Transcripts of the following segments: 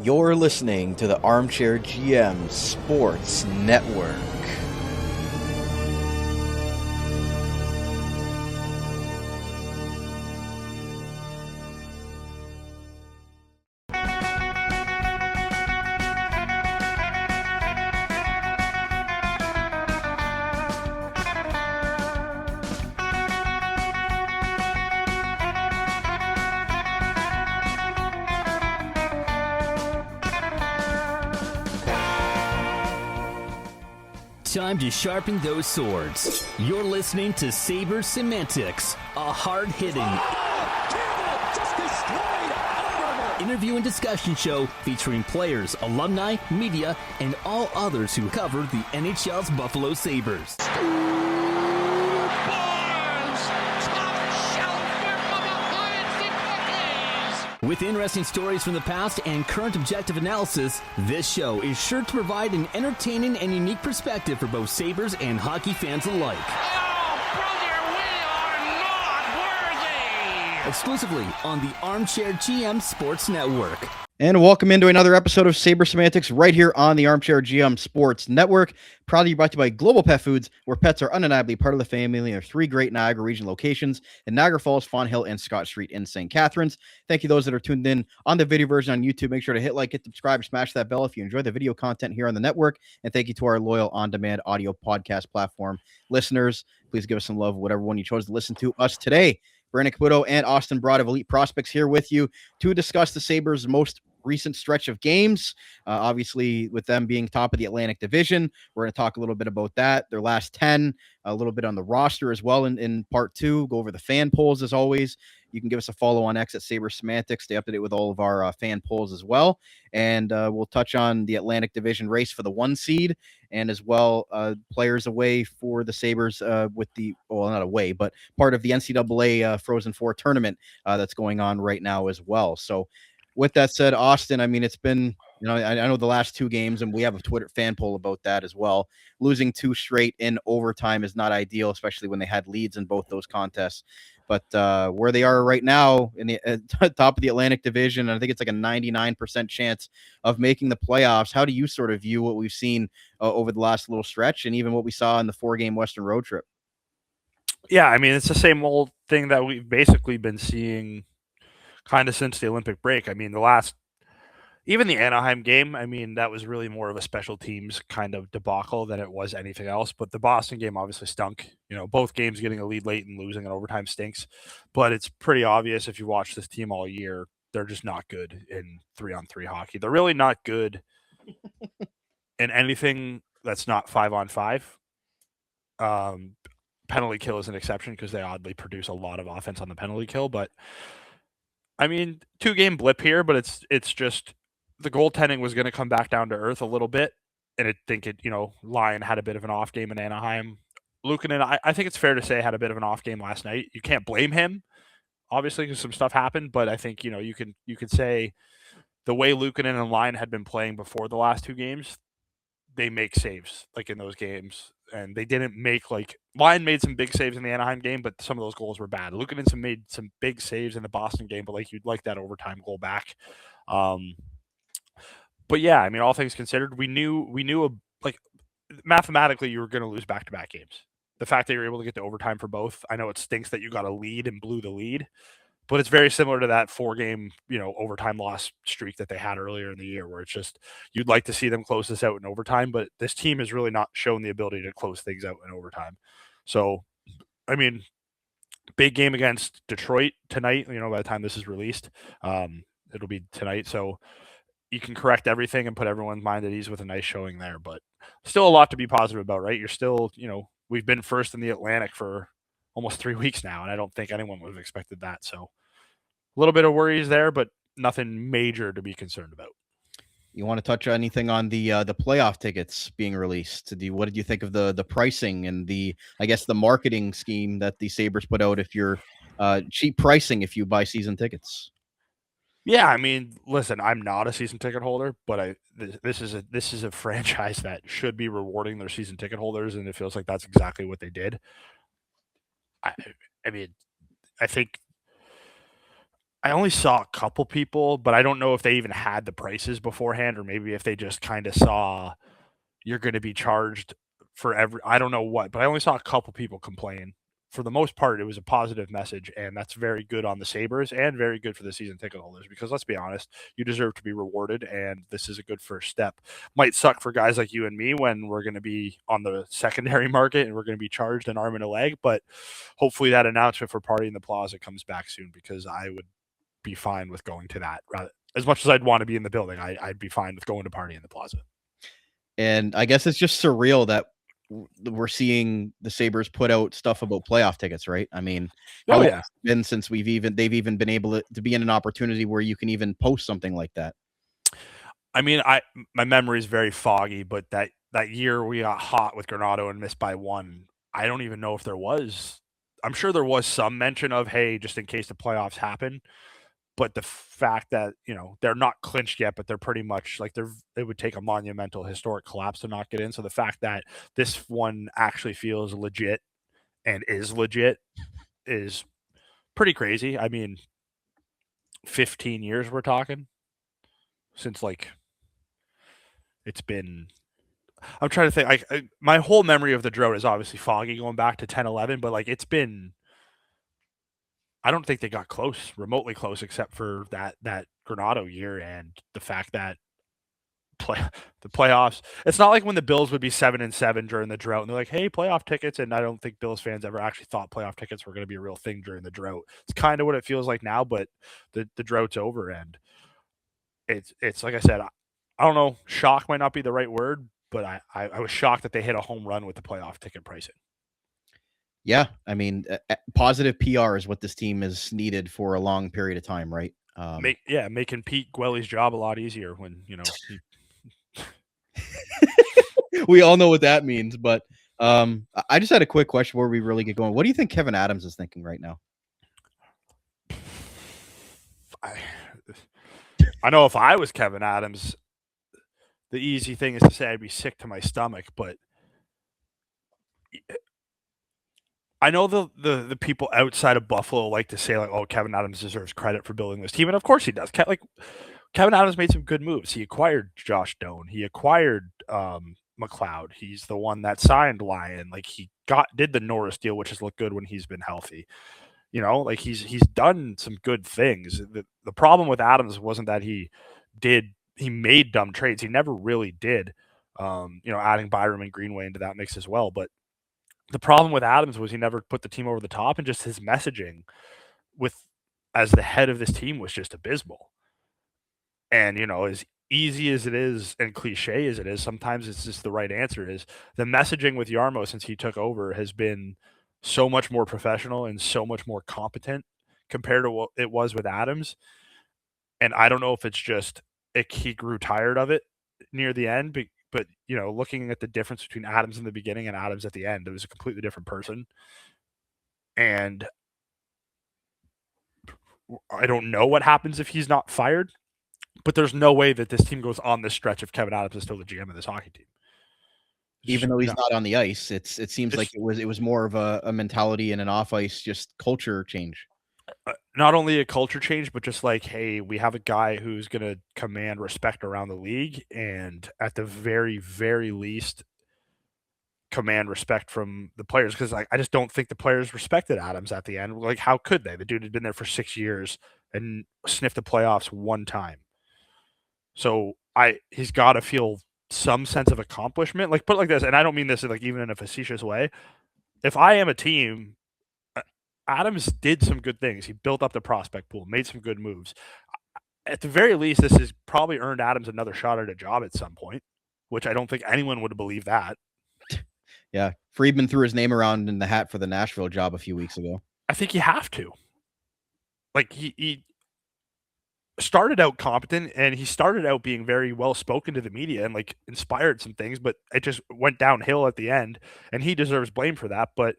You're listening to the Armchair GM Sports Network. Time to sharpen those swords. You're listening to Sabres Semantics, a hard-hitting interview and discussion show featuring players, alumni, media, and all others who cover the NHL's Buffalo Sabres. With interesting stories from the past and current objective analysis, this show is sure to provide an entertaining and unique perspective for both Sabres and hockey fans alike. Oh, brother, we are not worthy! Exclusively on the Armchair GM Sports Network. And welcome into another episode of Sabres Semantics right here on the Armchair GM Sports Network. Proudly brought to you by Global Pet Foods, where pets are undeniably part of the family. There are three great Niagara region locations in Niagara Falls, Fawn Hill, and Scott Street in St. Catharines. Thank you those that are tuned in on the video version on YouTube. Make sure to hit like, hit subscribe, smash that bell if you enjoy the video content here on the network. And thank you to our loyal on-demand audio podcast platform listeners. Please give us some love, whatever one you chose to listen to us today. Brandon Caputo and Austin Broad of Elite Prospects here with you to discuss the Sabres' most recent stretch of games. Obviously, with them being top of the Atlantic Division, we're going to talk a little bit about that, their last 10, a little bit on the roster as well in part two, go over the fan polls as always. You can give us a follow on X at Sabres Semantics. Stay up to date with all of our fan polls as well. And we'll touch on the Atlantic Division race for the 1 seed and as well players away for the Sabres with the, well, not away, but part of the NCAA Frozen Four tournament that's going on right now as well. So with that said, Austin, I mean, it's been, you know, I know the last two games, and we have a Twitter fan poll about that as well. Losing 2 straight in overtime is not ideal, especially when they had leads in both those contests. But where they are right now in the top of the Atlantic Division, I think it's like a 99% chance of making the playoffs. How do you sort of view what we've seen over the last little stretch and even what we saw in the 4-game Western road trip? Yeah, I mean, it's the same old thing that we've basically been seeing kind of since the Olympic break. I mean, even the Anaheim game, I mean, that was really more of a special teams kind of debacle than it was anything else. But the Boston game obviously stunk. You know, both games getting a lead late and losing in overtime stinks. But it's pretty obvious if you watch this team all year, they're just not good in 3-on-3 hockey. They're really not good in anything that's not 5-on-5. Penalty kill is an exception because they oddly produce a lot of offense on the penalty kill. But I mean, 2-game blip here, but it's just the goaltending was going to come back down to earth a little bit. And Lyon had a bit of an off game in Anaheim. Luukkonen, I think it's fair to say, had a bit of an off game last night. You can't blame him, obviously, because some stuff happened. But I think, you could say the way Luukkonen and Lyon had been playing before the last 2 games, they make saves like in those games. And they didn't make Lyon made some big saves in the Anaheim game, but some of those goals were bad. Luukkonen made some big saves in the Boston game, but you'd like that overtime goal back. But yeah, I mean, all things considered, we knew mathematically you were going to lose back-to-back games. The fact that you're able to get to overtime for both, I know it stinks that you got a lead and blew the lead, but it's very similar to that 4-game, overtime loss streak that they had earlier in the year, where it's just you'd like to see them close this out in overtime, but this team has really not shown the ability to close things out in overtime. So, I mean, big game against Detroit tonight. By the time this is released, it'll be tonight. So you can correct everything and put everyone's mind at ease with a nice showing there. But still a lot to be positive about, right? You're still, we've been first in the Atlantic for almost 3 weeks now, and I don't think anyone would have expected that. So a little bit of worries there, but nothing major to be concerned about. You want to touch on anything on the playoff tickets being released? What did you think of the pricing and the marketing scheme that the Sabres put out? If you're cheap pricing, if you buy season tickets. Yeah, I mean, listen, I'm not a season ticket holder, but this is a franchise that should be rewarding their season ticket holders, and it feels like that's exactly what they did. I mean, I think I only saw a couple people, but I don't know if they even had the prices beforehand, or maybe if they just kind of saw you're going to be charged for I don't know what, but I only saw a couple people complain. For the most part, it was a positive message, and that's very good on the Sabres and very good for the season ticket holders, because let's be honest, you deserve to be rewarded, and this is a good first step. Might suck for guys like you and me when we're going to be on the secondary market and we're going to be charged an arm and a leg, but hopefully that announcement for Party in the Plaza comes back soon, because I would be fine with going to that. Rather, as much as I'd want to be in the building, I'd be fine with going to Party in the Plaza. And I guess it's just surreal that we're seeing the Sabres put out stuff about playoff tickets, right? I mean, how long has it been since they've even been able to be in an opportunity where you can even post something like that? I mean, my memory is very foggy, but that year we got hot with Granato and missed by one, I don't even know if there was. I'm sure there was some mention of, hey, just in case the playoffs happen. But the fact that, they're not clinched yet, but they're pretty much like it would take a monumental historic collapse to not get in. So the fact that this one actually feels legit and is legit is pretty crazy. I mean, 15 years we're talking since, like, it's been, I'm trying to think, my whole memory of the drought is obviously foggy going back to 10-11, but like it's been, I don't think they got close, remotely close, except for that Granato year, and the fact that the playoffs. It's not like when the Bills would be 7-7 during the drought, and they're like, "Hey, playoff tickets." And I don't think Bills fans ever actually thought playoff tickets were going to be a real thing during the drought. It's kind of what it feels like now, but the drought's over, and it's like I said, I don't know. Shock might not be the right word, but I was shocked that they hit a home run with the playoff ticket pricing. Yeah, I mean, positive PR is what this team is needed for a long period of time, right? Making Pete Gwelly's job a lot easier when we all know what that means, but I just had a quick question before we really get going. What do you think Kevyn Adams is thinking right now? I know if I was Kevyn Adams, the easy thing is to say I'd be sick to my stomach, but I know the people outside of Buffalo like to say, like, oh, Kevyn Adams deserves credit for building this team, and of course he does. Kevyn Adams made some good moves. He acquired Josh Doan. He acquired McLeod. He's the one that signed Lyon. Like, he did the Norris deal, which has looked good when he's been healthy. Like he's done some good things. The problem with Adams wasn't that he made dumb trades. He never really did. Adding Byram and Greenway into that mix as well. But the problem with Adams was he never put the team over the top, and just his messaging as the head of this team was just abysmal. And, as easy as it is and cliche as it is, sometimes it's just the right answer. Is the messaging with Jarmo since he took over has been so much more professional and so much more competent compared to what it was with Adams. And I don't know if it's just he grew tired of it near the end, but looking at the difference between Adams in the beginning and Adams at the end, it was a completely different person. And I don't know what happens if he's not fired, but there's no way that this team goes on this stretch if Kevyn Adams is still the GM of this hockey team. Even though he's not on the ice, it seems like it was more of a mentality and an off ice just culture change. Not only a culture change, but just like, hey, we have a guy who's going to command respect around the league, and at the very, very least, command respect from the players. Because I just don't think the players respected Adams at the end. Like, how could they? The dude had been there for 6 years and sniffed the playoffs one time. So he's got to feel some sense of accomplishment. Like, put it like this, and I don't mean this like even in a facetious way. If I am a team, Adams did some good things. He built up the prospect pool, made some good moves. At the very least, this has probably earned Adams another shot at a job at some point, which I don't think anyone would believe that. Yeah, Friedman threw his name around in the hat for the Nashville job a few weeks ago. I think you have to. Like, he started out competent, and he started out being very well spoken to the media and like inspired some things, but it just went downhill at the end, and he deserves blame for that. But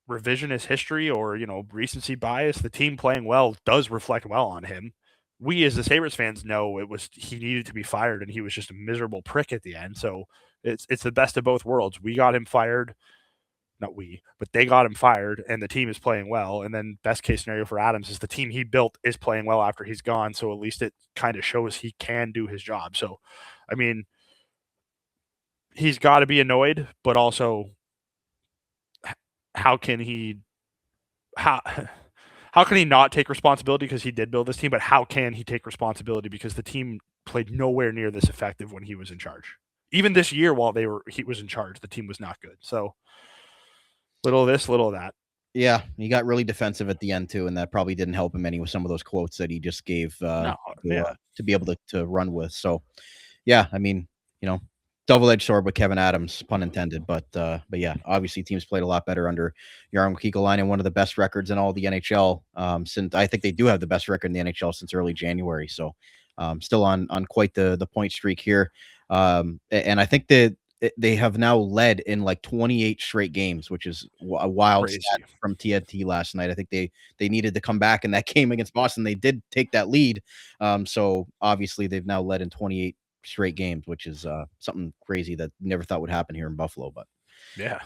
revisionist history or recency bias, the team playing well does reflect well on him. We as the Sabres fans know he needed to be fired, and he was just a miserable prick at the end. So it's the best of both worlds. We got him fired. not we, but they got him fired, and the team is playing well. And then best case scenario for Adams is the team he built is playing well after he's gone. So at least it kind of shows he can do his job. So, I mean, he's got to be annoyed, but also, how can he how how can he not take responsibility because he did build this team? But how can he take responsibility because the team played nowhere near this effective when he was in charge? Even this year, while he was in charge, the team was not good. So little of this, little of that. Yeah, he got really defensive at the end too, and that probably didn't help him any with some of those quotes that he just gave to be able to run with. So, yeah, I mean, double-edged sword with Kevyn Adams, pun intended. But yeah, obviously teams played a lot better under Jarmo Kekalainen, one of the best records in all the NHL. Since I think they do have the best record in the NHL since early January. So, still on quite the point streak here. And I think that they have now led in like 28 straight games, which is a wild stat from TNT last night. I think they needed to come back in that game against Boston. They did take that lead. So obviously they've now led in 28 straight games, which is something crazy that never thought would happen here in Buffalo. But yeah.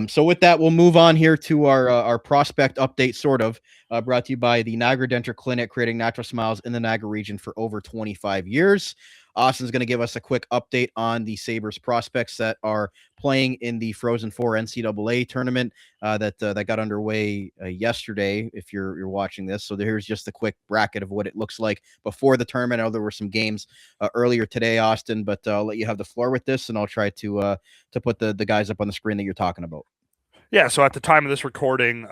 So with that, we'll move on here to our prospect update, sort of brought to you by the Niagara Dental Clinic, creating natural smiles in the Niagara region for over 25 years. Austin's going to give us a quick update on the Sabres prospects that are playing in the Frozen Four NCAA tournament that got underway yesterday, if you're watching this. So here's just a quick bracket of what it looks like before the tournament. I know there were some games earlier today, Austin, but I'll let you have the floor with this, and I'll try to put the guys up on the screen that you're talking about. Yeah, so at the time of this recording,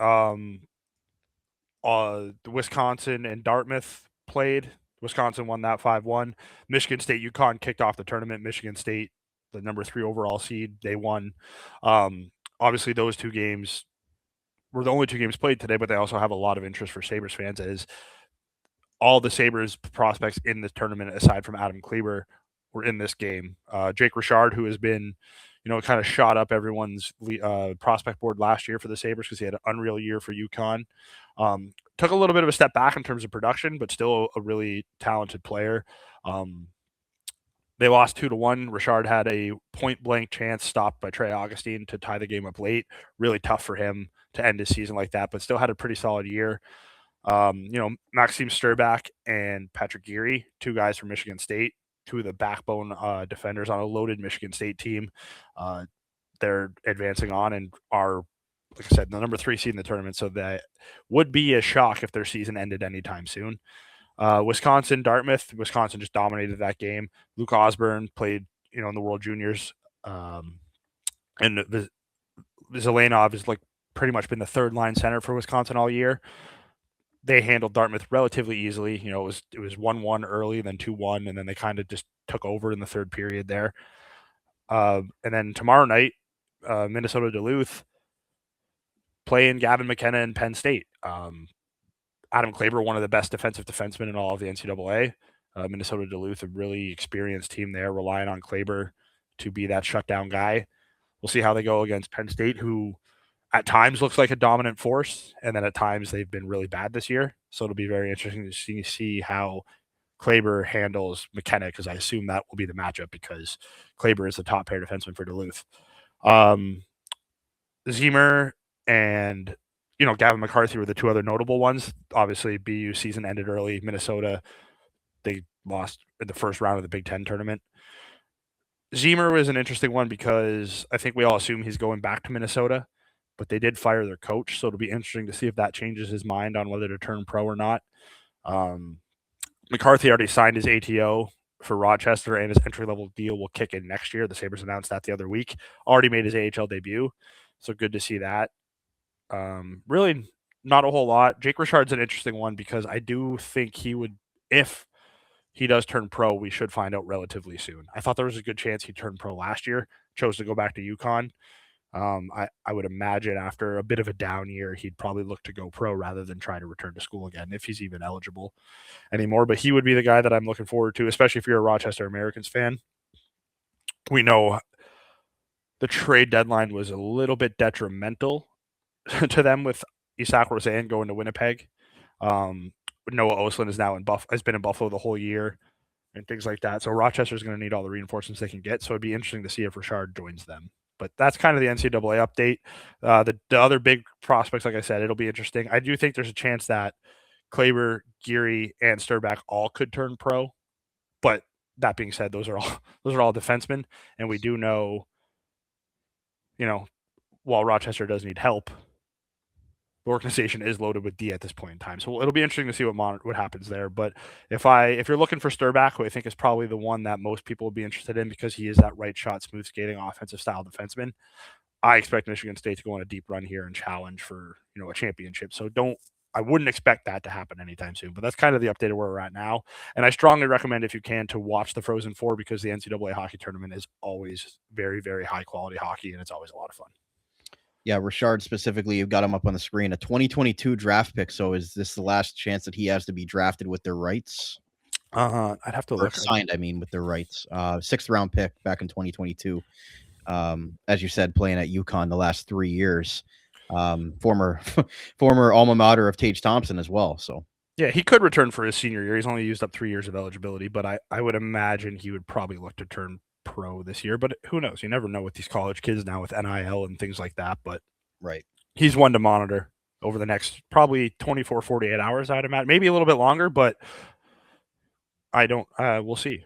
Wisconsin and Dartmouth played. Wisconsin won that 5-1. Michigan State, UConn kicked off the tournament. Michigan State, the number 3 overall seed, they won. Obviously, those two games were the only two games played today, but they also have a lot of interest for Sabres fans, as all the Sabres prospects in this tournament, aside from Adam Kleber, were in this game. Jake Richard, who has been, kind of shot up everyone's prospect board last year for the Sabres because he had an unreal year for UConn. Took a little bit of a step back in terms of production, but still a really talented player. They lost 2-1. Richard had a point-blank chance stopped by Trey Augustine to tie the game up late. Really tough for him to end his season like that, but still had a pretty solid year. Maxime Sturbach and Patrick Geary, two guys from Michigan State, two of the backbone defenders on a loaded Michigan State team. They're advancing on and are, like I said, the number 3 seed in the tournament, so that would be a shock if their season ended anytime soon. Wisconsin, Dartmouth. Wisconsin just dominated that game. Luke Osborne played, in the World Juniors. And the Zelenov has pretty much been the third line center for Wisconsin all year. They handled Dartmouth relatively easily. It was 1-1 early, then 2-1, and then they kind of just took over in the third period there. And then tomorrow night, Minnesota Duluth playing Gavin McKenna and Penn State. Adam Kleber, one of the best defensive defensemen in all of the NCAA. Minnesota Duluth, a really experienced team there, relying on Kleber to be that shutdown guy. We'll see how they go against Penn State, who at times looks like a dominant force, and then at times they've been really bad this year. So it'll be very interesting to see how Kleber handles McKenna, because I assume that will be the matchup, because Kleber is the top pair defenseman for Duluth. Zimmer and Gavin McCarthy were the two other notable ones. Obviously, BU season ended early. Minnesota, they lost in the first round of the Big Ten tournament. Zimmer was an interesting one because I think we all assume he's going back to Minnesota, but they did fire their coach, so it'll be interesting to see if that changes his mind on whether to turn pro or not. McCarthy already signed his ATO for Rochester, and his entry-level deal will kick in next year. The Sabres announced that the other week. Already made his AHL debut, so good to see that. Really not a whole lot. Jake Richard's an interesting one because I do think he would, if he does turn pro, we should find out relatively soon. I thought there was a good chance he turned pro last year, chose to go back to UConn. I would imagine after a bit of a down year, he'd probably look to go pro rather than try to return to school again, if he's even eligible anymore. But he would be the guy that I'm looking forward to, especially if you're a Rochester Americans fan. We know the trade deadline was a little bit detrimental to them with Isak Rosen going to Winnipeg. Noah Oslin is now has been in Buffalo the whole year and things like that. So Rochester's going to need all the reinforcements they can get. So it'd be interesting to see if Richard joins them. But that's kind of the NCAA update. The other big prospects, like I said, it'll be interesting. I do think there's a chance that Kleber, Geary, and Sturback all could turn pro. But that being said, those are all defensemen, and we do know, while Rochester does need help, the organization is loaded with D at this point in time. So it'll be interesting to see what happens there. But if you're looking for Sturback, who I think is probably the one that most people will be interested in because he is that right shot, smooth skating, offensive style defenseman, I expect Michigan State to go on a deep run here and challenge for a championship. So I wouldn't expect that to happen anytime soon. But that's kind of the update of where we're at now. And I strongly recommend, if you can, to watch the Frozen Four, because the NCAA hockey tournament is always very, very high quality hockey, and it's always a lot of fun. Yeah, Richard specifically, you've got him up on the screen, a 2022 draft pick. So is this the last chance that he has to be drafted with their rights? I'd have to look. Signed, with their rights. 6th round pick back in 2022. As you said, playing at UConn the last 3 years. Former alma mater of Tage Thompson as well. So yeah, he could return for his senior year. He's only used up 3 years of eligibility, but I would imagine he would probably look to turn pro this year. But who knows? You never know with these college kids now with NIL and things like that. But right, he's one to monitor over the next probably 24, 48 hours, I'd imagine. Maybe a little bit longer, but we'll see.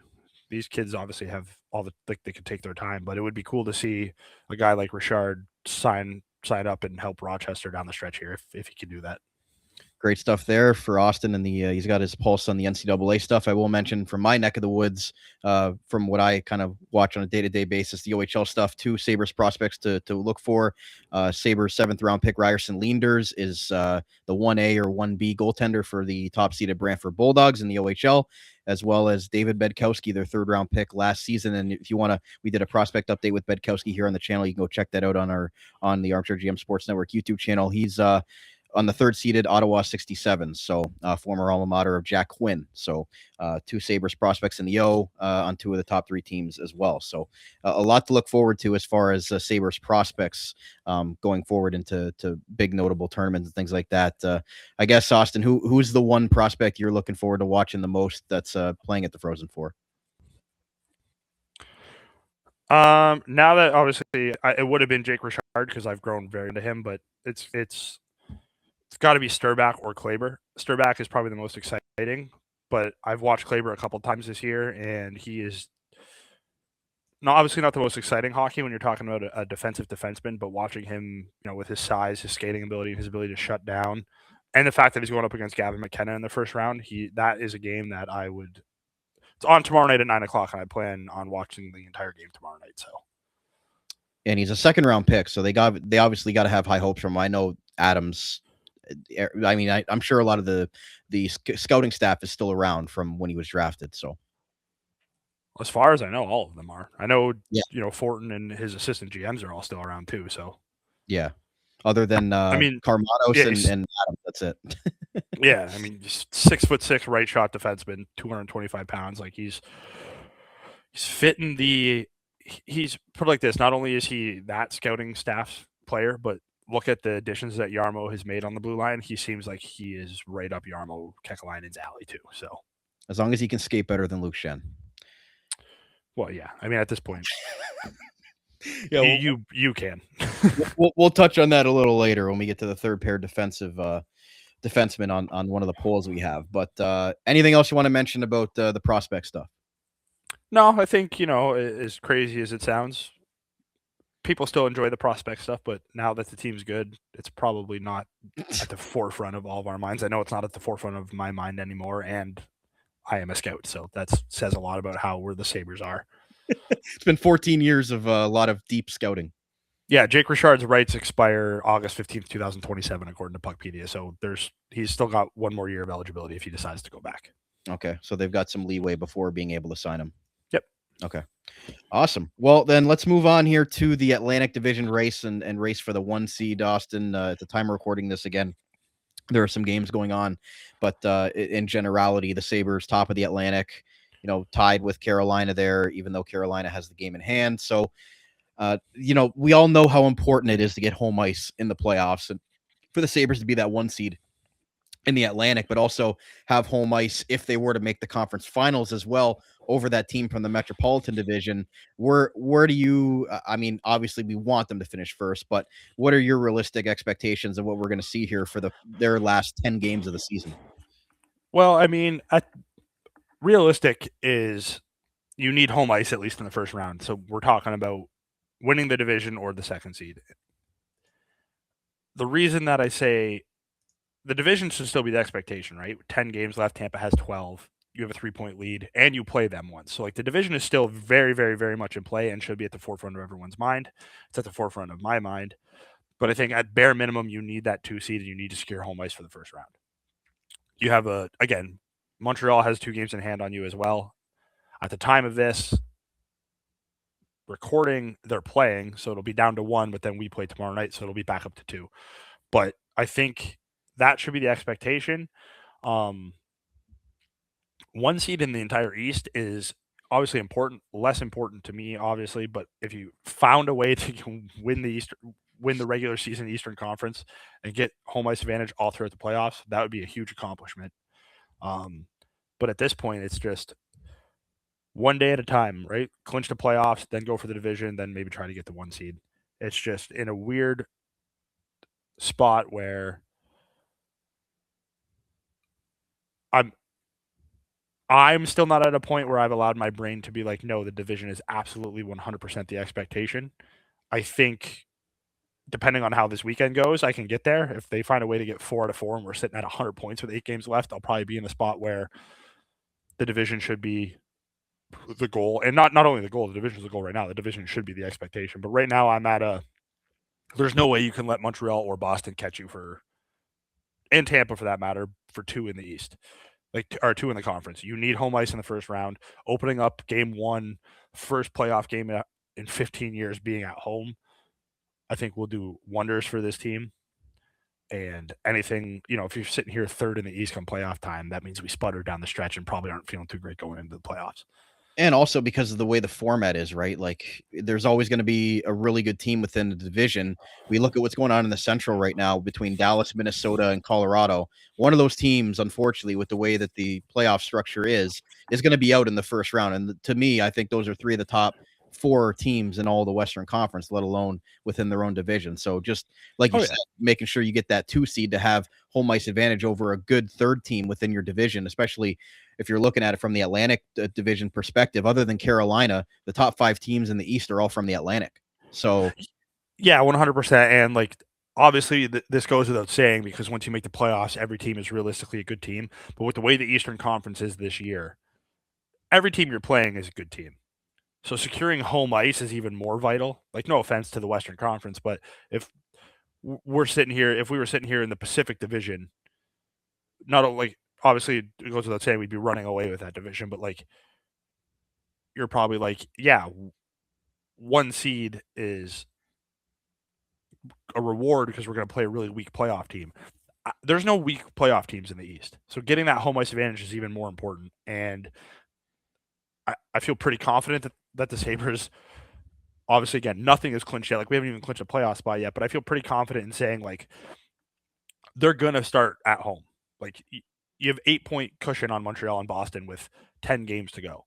These kids obviously have they could take their time, but it would be cool to see a guy like Richard sign up and help Rochester down the stretch here if he can do that. Great stuff there for Austin, and he's got his pulse on the NCAA stuff. I will mention from my neck of the woods, from what I kind of watch on a day-to-day basis, the OHL stuff, 2 Sabres prospects to look for. Sabres 7th round pick Ryerson Leenders is the 1A or 1B goaltender for the top-seeded Brantford Bulldogs in the OHL, as well as David Bedkowski, their 3rd round pick last season. And if you want to, we did a prospect update with Bedkowski here on the channel. You can go check that out on the Armchair GM Sports Network YouTube channel. He's on the 3rd seeded Ottawa 67. So former alma mater of Jack Quinn. So 2 Sabres prospects in the O on 2 of the top 3 teams as well. So a lot to look forward to as far as Sabres prospects going forward into big notable tournaments and things like that. I guess, Austin, who's the one prospect you're looking forward to watching the most that's playing at the Frozen Four? Now that obviously it would have been Jake Richard because I've grown very into him, but it's got to be Sturback or Kleber. Sturback is probably the most exciting, but I've watched Kleber a couple times this year, and he is obviously not the most exciting hockey when you're talking about a defensive defenseman, but watching him, with his size, his skating ability, his ability to shut down, and the fact that he's going up against Gavin McKenna in the first round, that is a game that it's on tomorrow night at 9:00, and I plan on watching the entire game tomorrow night. So, and he's a 2nd round pick, so they obviously got to have high hopes from him. I know Adams. I'm sure a lot of the scouting staff is still around from when he was drafted. So, as far as I know, all of them are. I know, Fortin and his assistant GMs are all still around too. So, yeah. Other than Karmanos and Adams, that's it. Yeah, just 6'6" right shot defenseman, 225 pounds. Like he's fitting he's put it like this. Not only is he that scouting staff player, but look at the additions that Jarmo has made on the blue line. He seems like he is right up Jarmo Kekalainen's alley too. So as long as he can skate better than Luke Shen. Well, yeah. At this point, yeah, you can. we'll touch on that a little later when we get to the 3rd pair defenseman on one of the polls we have. But anything else you want to mention about the prospect stuff? No, I think, as crazy as it sounds, people still enjoy the prospect stuff, but now that the team's good, it's probably not at the forefront of all of our minds. I know it's not at the forefront of my mind anymore, and I am a scout, so that says a lot about where the Sabres are. It's been 14 years of a lot of deep scouting. Yeah, Jake Richard's rights expire August 15th, 2027, according to Puckpedia. So he's still got 1 more year of eligibility if he decides to go back. Okay, so they've got some leeway before being able to sign him. Yep. Okay. Awesome. Well, then let's move on here to the Atlantic Division race and race for the 1 seed, Austin. At the time of recording this again, there are some games going on, but in generality, the Sabres top of the Atlantic, tied with Carolina there, even though Carolina has the game in hand. So, we all know how important it is to get home ice in the playoffs and for the Sabres to be that 1 seed. in the Atlantic, but also have home ice if they were to make the conference finals as well over that team from the Metropolitan Division. Where do you? I mean, obviously we want them to finish first, but what are your realistic expectations of what we're going to see here for their last 10 games of the season? Well, I mean, realistic is you need home ice at least in the first round. So we're talking about winning the division or the second seed. The reason that I say the division should still be the expectation, right? 10 games left, Tampa has 12. You have a 3-point lead, and you play them once. So, like, the division is still very, very, very much in play and should be at the forefront of everyone's mind. It's at the forefront of my mind. But I think at bare minimum, you need that 2 seed and you need to secure home ice for the first round. You have again, Montreal has 2 games in hand on you as well. At the time of this recording, they're playing, so it'll be down to 1, but then we play tomorrow night, so it'll be back up to 2. But I think that should be the expectation. 1 seed in the entire East is obviously important, less important to me, obviously, but if you found a way to win the regular season Eastern Conference and get home ice advantage all throughout the playoffs, that would be a huge accomplishment. But at this point, it's just one day at a time, right? Clinch the playoffs, then go for the division, then maybe try to get the 1 seed. It's just in a weird spot where I'm still not at a point where I've allowed my brain to be like, no, the division is absolutely 100% the expectation. I think depending on how this weekend goes, I can get there. If they find a way to get 4 out of 4 and we're sitting at 100 points with 8 games left, I'll probably be in a spot where the division should be the goal. And not only the goal, the division is the goal right now. The division should be the expectation. But right now I'm at there's no way you can let Montreal or Boston catch you and Tampa for that matter, for 2 in the East. Or 2 in the conference. You need home ice in the first round. Opening up game 1, first playoff game in 15 years being at home, I think will do wonders for this team. And anything, if you're sitting here 3rd in the East come playoff time, that means we sputter down the stretch and probably aren't feeling too great going into the playoffs. And also because of the way the format is, right? Like there's always going to be a really good team within the division. We look at what's going on in the Central right now between Dallas, Minnesota, and Colorado. One of those teams, unfortunately, with the way that the playoff structure is going to be out in the first round. And to me, I think those are 3 of the top 4 teams in all the Western Conference, let alone within their own division. So just like you said, making sure you get that 2 seed to have home ice advantage over a good 3rd team within your division, especially if you're looking at it from the Atlantic division perspective. Other than Carolina, the top 5 teams in the East are all from the Atlantic. So yeah, 100%. And like, obviously this goes without saying because once you make the playoffs, every team is realistically a good team. But with the way the Eastern Conference is this year, every team you're playing is a good team. So securing home ice is even more vital. Like, no offense to the Western Conference, but if we were sitting here in the Pacific Division, not like obviously it goes without saying we'd be running away with that division, but like you're probably like, yeah, 1 seed is a reward because we're going to play a really weak playoff team. There's no weak playoff teams in the East, so getting that home ice advantage is even more important. And I feel pretty confident that the Sabres, obviously, again, nothing is clinched yet. Like, we haven't even clinched a playoff spot yet, but I feel pretty confident in saying, like, they're going to start at home. Like, you have 8-point cushion on Montreal and Boston with 10 games to go.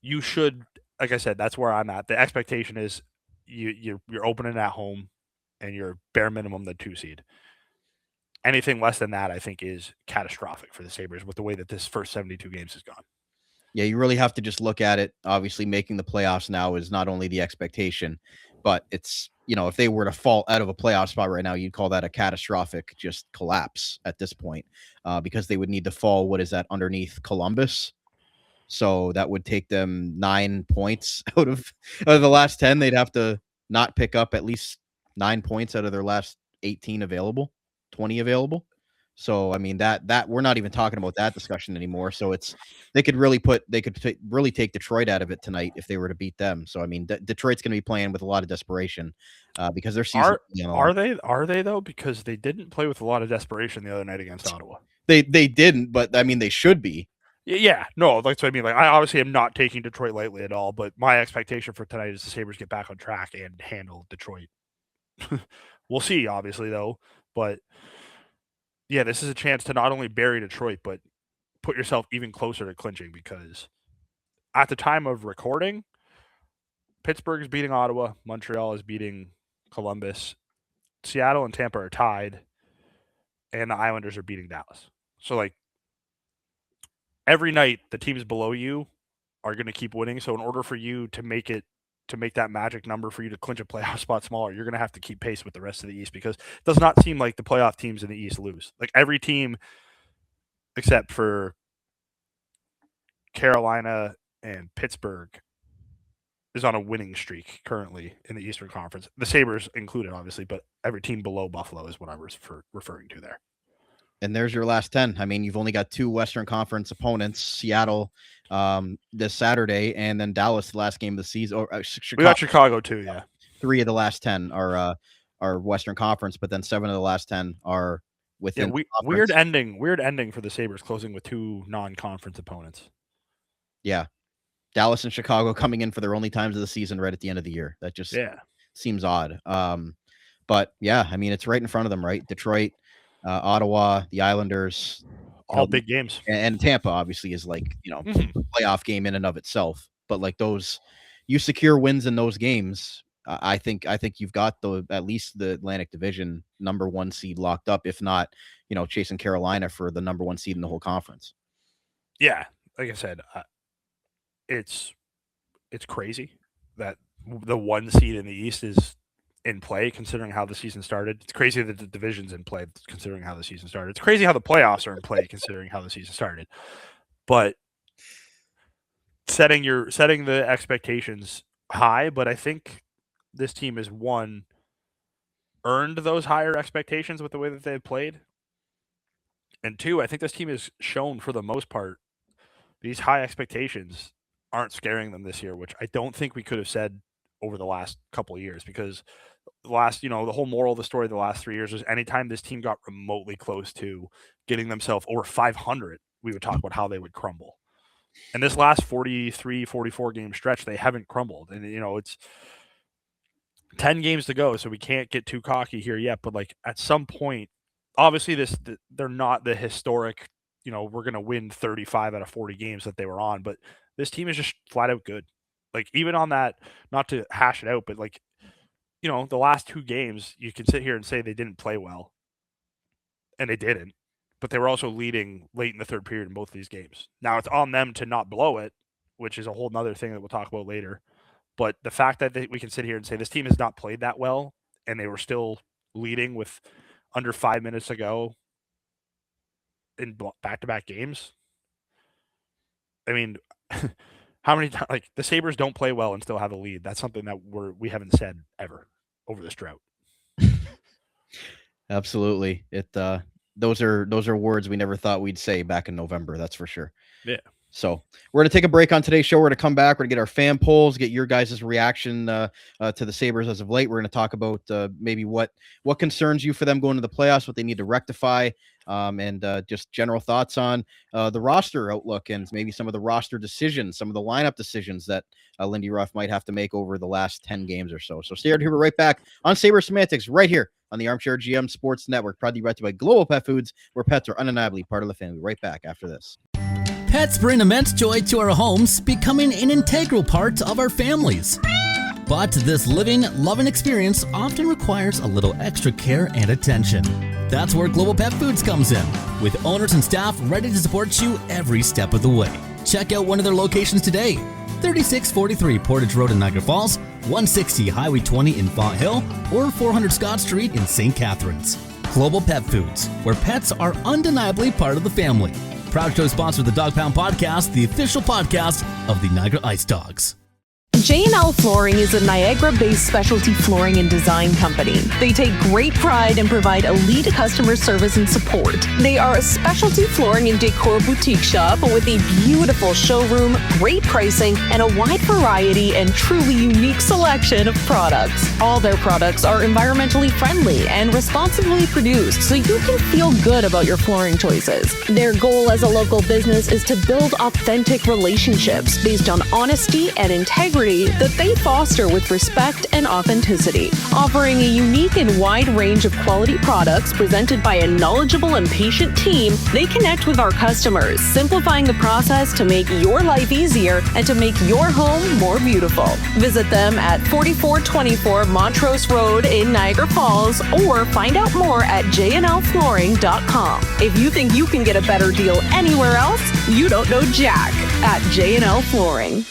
You should, like I said, that's where I'm at. The expectation is you're opening at home and you're bare minimum the 2 seed. Anything less than that, I think, is catastrophic for the Sabres with the way that this first 72 games has gone. Yeah, you really have to just look at it. Obviously, making the playoffs now is not only the expectation, but it's, if they were to fall out of a playoff spot right now, you'd call that a catastrophic just collapse at this point, because they would need to fall, what is that, underneath Columbus? So that would take them 9 points out of the last 10. They'd have to not pick up at least 9 points out of their last 18 available, 20 available. So, I mean, that we're not even talking about that discussion anymore. So they could really take Detroit out of it tonight if they were to beat them. So, I mean, Detroit's going to be playing with a lot of desperation because their season. Are they though? Because they didn't play with a lot of desperation the other night against Ottawa. They didn't, but I mean, they should be. Yeah, no, that's what I mean. Like, I obviously am not taking Detroit lightly at all, but my expectation for tonight is the Sabres get back on track and handle Detroit. We'll see, obviously, though, but yeah, this is a chance to not only bury Detroit, but put yourself even closer to clinching, because at the time of recording, Pittsburgh is beating Ottawa, Montreal is beating Columbus, Seattle and Tampa are tied, and the Islanders are beating Dallas. So, like, every night the teams below you are going to keep winning. So in order for you to make that magic number for you to clinch a playoff spot smaller, you're going to have to keep pace with the rest of the East, because it does not seem like the playoff teams in the East lose. Like, every team except for Carolina and Pittsburgh is on a winning streak currently in the Eastern Conference. The Sabres included, obviously, but every team below Buffalo is what I'm referring to there. And there's your last 10. I mean, you've only got 2 Western Conference opponents, Seattle this Saturday, and then Dallas the last game of the season. Or we got Chicago too, yeah. 3 of the last 10 are Western Conference, but then 7 of the last 10 are within. Yeah, weird ending for the Sabres, closing with 2 non-conference opponents. Yeah. Dallas and Chicago coming in for their only times of the season right at the end of the year. That just seems odd. But yeah, I mean, it's right in front of them, right? Detroit, Ottawa, the Islanders, all big games, and Tampa obviously is like, a playoff game in and of itself. But like those, you secure wins in those games. I think you've got at least the Atlantic Division number 1 seed locked up, if not, chasing Carolina for the number 1 seed in the whole conference. Yeah, like I said, it's crazy that the 1 seed in the East is in play, considering how the season started. It's crazy that the division's in play, considering how the season started. It's crazy how the playoffs are in play, considering how the season started. But setting the expectations high, but I think this team has earned those higher expectations with the way that they've played. And 2, I think this team has shown, for the most part, these high expectations aren't scaring them this year, which I don't think we could have said over the last couple of years, because the whole moral of the story the last 3 years was anytime this team got remotely close to getting themselves over 500, we would talk about how they would crumble. And this last 43, 44 game stretch, they haven't crumbled. And, it's 10 games to go, so we can't get too cocky here yet. But, like, at some point, obviously they're not the historic, we're going to win 35 out of 40 games that they were on. But this team is just flat out good. Like, even on that, not to hash it out, but, like, the last 2 games, you can sit here and say they didn't play well. And they didn't. But they were also leading late in the third period in both of these games. Now, it's on them to not blow it, which is a whole nother thing that we'll talk about later. But the fact that we can sit here and say this team has not played that well, and they were still leading with under 5 minutes to go in back-to-back games. I mean, how many times, like, the Sabres don't play well and still have a lead? That's something that we haven't said ever over this drought. Absolutely. Those are words we never thought we'd say back in November. That's for sure. Yeah. So we're going to take a break on today's show. We're going to come back. We're going to get our fan polls, get your guys' reaction to the Sabres as of late. We're going to talk about maybe what concerns you for them going to the playoffs, what they need to rectify, and just general thoughts on the roster outlook and maybe some of the roster decisions, some of the lineup decisions that Lindy Ruff might have to make over the last 10 games or so. So stay right here. We're right back on Sabres Semantics right here on the Armchair GM Sports Network, proudly brought to you by Global Pet Foods, where pets are undeniably part of the family. Right back after this. Pets bring immense joy to our homes, becoming an integral part of our families. But this living, loving experience often requires a little extra care and attention. That's where Global Pet Foods comes in, with owners and staff ready to support you every step of the way. Check out one of their locations today: 3643 Portage Road in Niagara Falls, 160 Highway 20 in Font Hill, or 400 Scott Street in St. Catharines. Global Pet Foods, where pets are undeniably part of the family. Proud to sponsor the Dog Pound Podcast, the official podcast of the Niagara Ice Dogs. J&L Flooring is a Niagara-based specialty flooring and design company. They take great pride and provide elite customer service and support. They are a specialty flooring and decor boutique shop with a beautiful showroom, great pricing, and a wide variety and truly unique selection of products. All their products are environmentally friendly and responsibly produced, so you can feel good about your flooring choices. Their goal as a local business is to build authentic relationships based on honesty and integrity community that they foster with respect and authenticity. Offering a unique and wide range of quality products presented by a knowledgeable and patient team, they connect with our customers, simplifying the process to make your life easier and to make your home more beautiful. Visit them at 4424 Montrose Road in Niagara Falls or find out more at jnlflooring.com. If you think you can get a better deal anywhere else, you don't know Jack at J&L Flooring.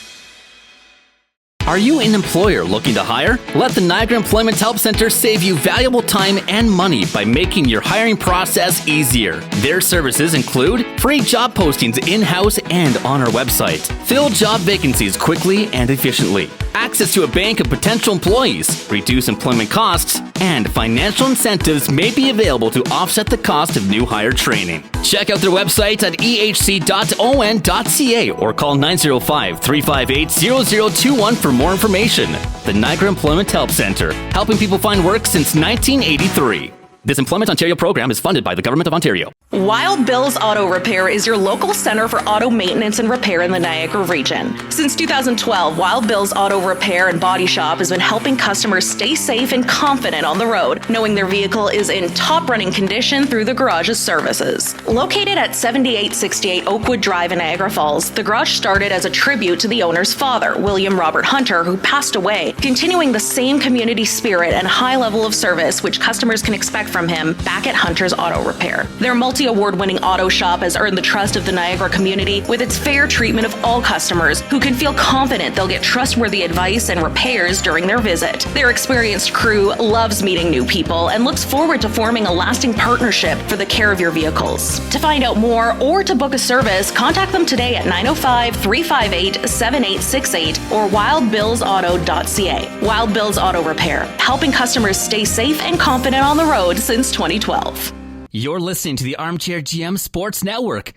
Are you an employer looking to hire? Let the Niagara Employment Help Center save you valuable time and money by making your hiring process easier. Their services include free job postings in-house and on our website, fill job vacancies quickly and efficiently, access to a bank of potential employees, reduce employment costs, and financial incentives may be available to offset the cost of new hire training. Check out their website at ehc.on.ca or call 905-358-0021 for more information. The Niagara Employment Help Center, helping people find work since 1983. This Employment Ontario program is funded by the Government of Ontario. Wild Bill's Auto Repair is your local center for auto maintenance and repair in the Niagara region. Since 2012, Wild Bill's Auto Repair and Body Shop has been helping customers stay safe and confident on the road, knowing their vehicle is in top running condition through the garage's services. Located at 7868 Oakwood Drive in Niagara Falls, the garage started as a tribute to the owner's father, William Robert Hunter, who passed away, continuing the same community spirit and high level of service which customers can expect from him back at Hunter's Auto Repair. Their multi-award-winning auto shop has earned the trust of the Niagara community with its fair treatment of all customers who can feel confident they'll get trustworthy advice and repairs during their visit. Their experienced crew loves meeting new people and looks forward to forming a lasting partnership for the care of your vehicles. To find out more or to book a service, contact them today at 905-358-7868 or wildbillsauto.ca. Wild Bill's Auto Repair, helping customers stay safe and confident on the road since 2012. You're listening to the Armchair GM Sports Network.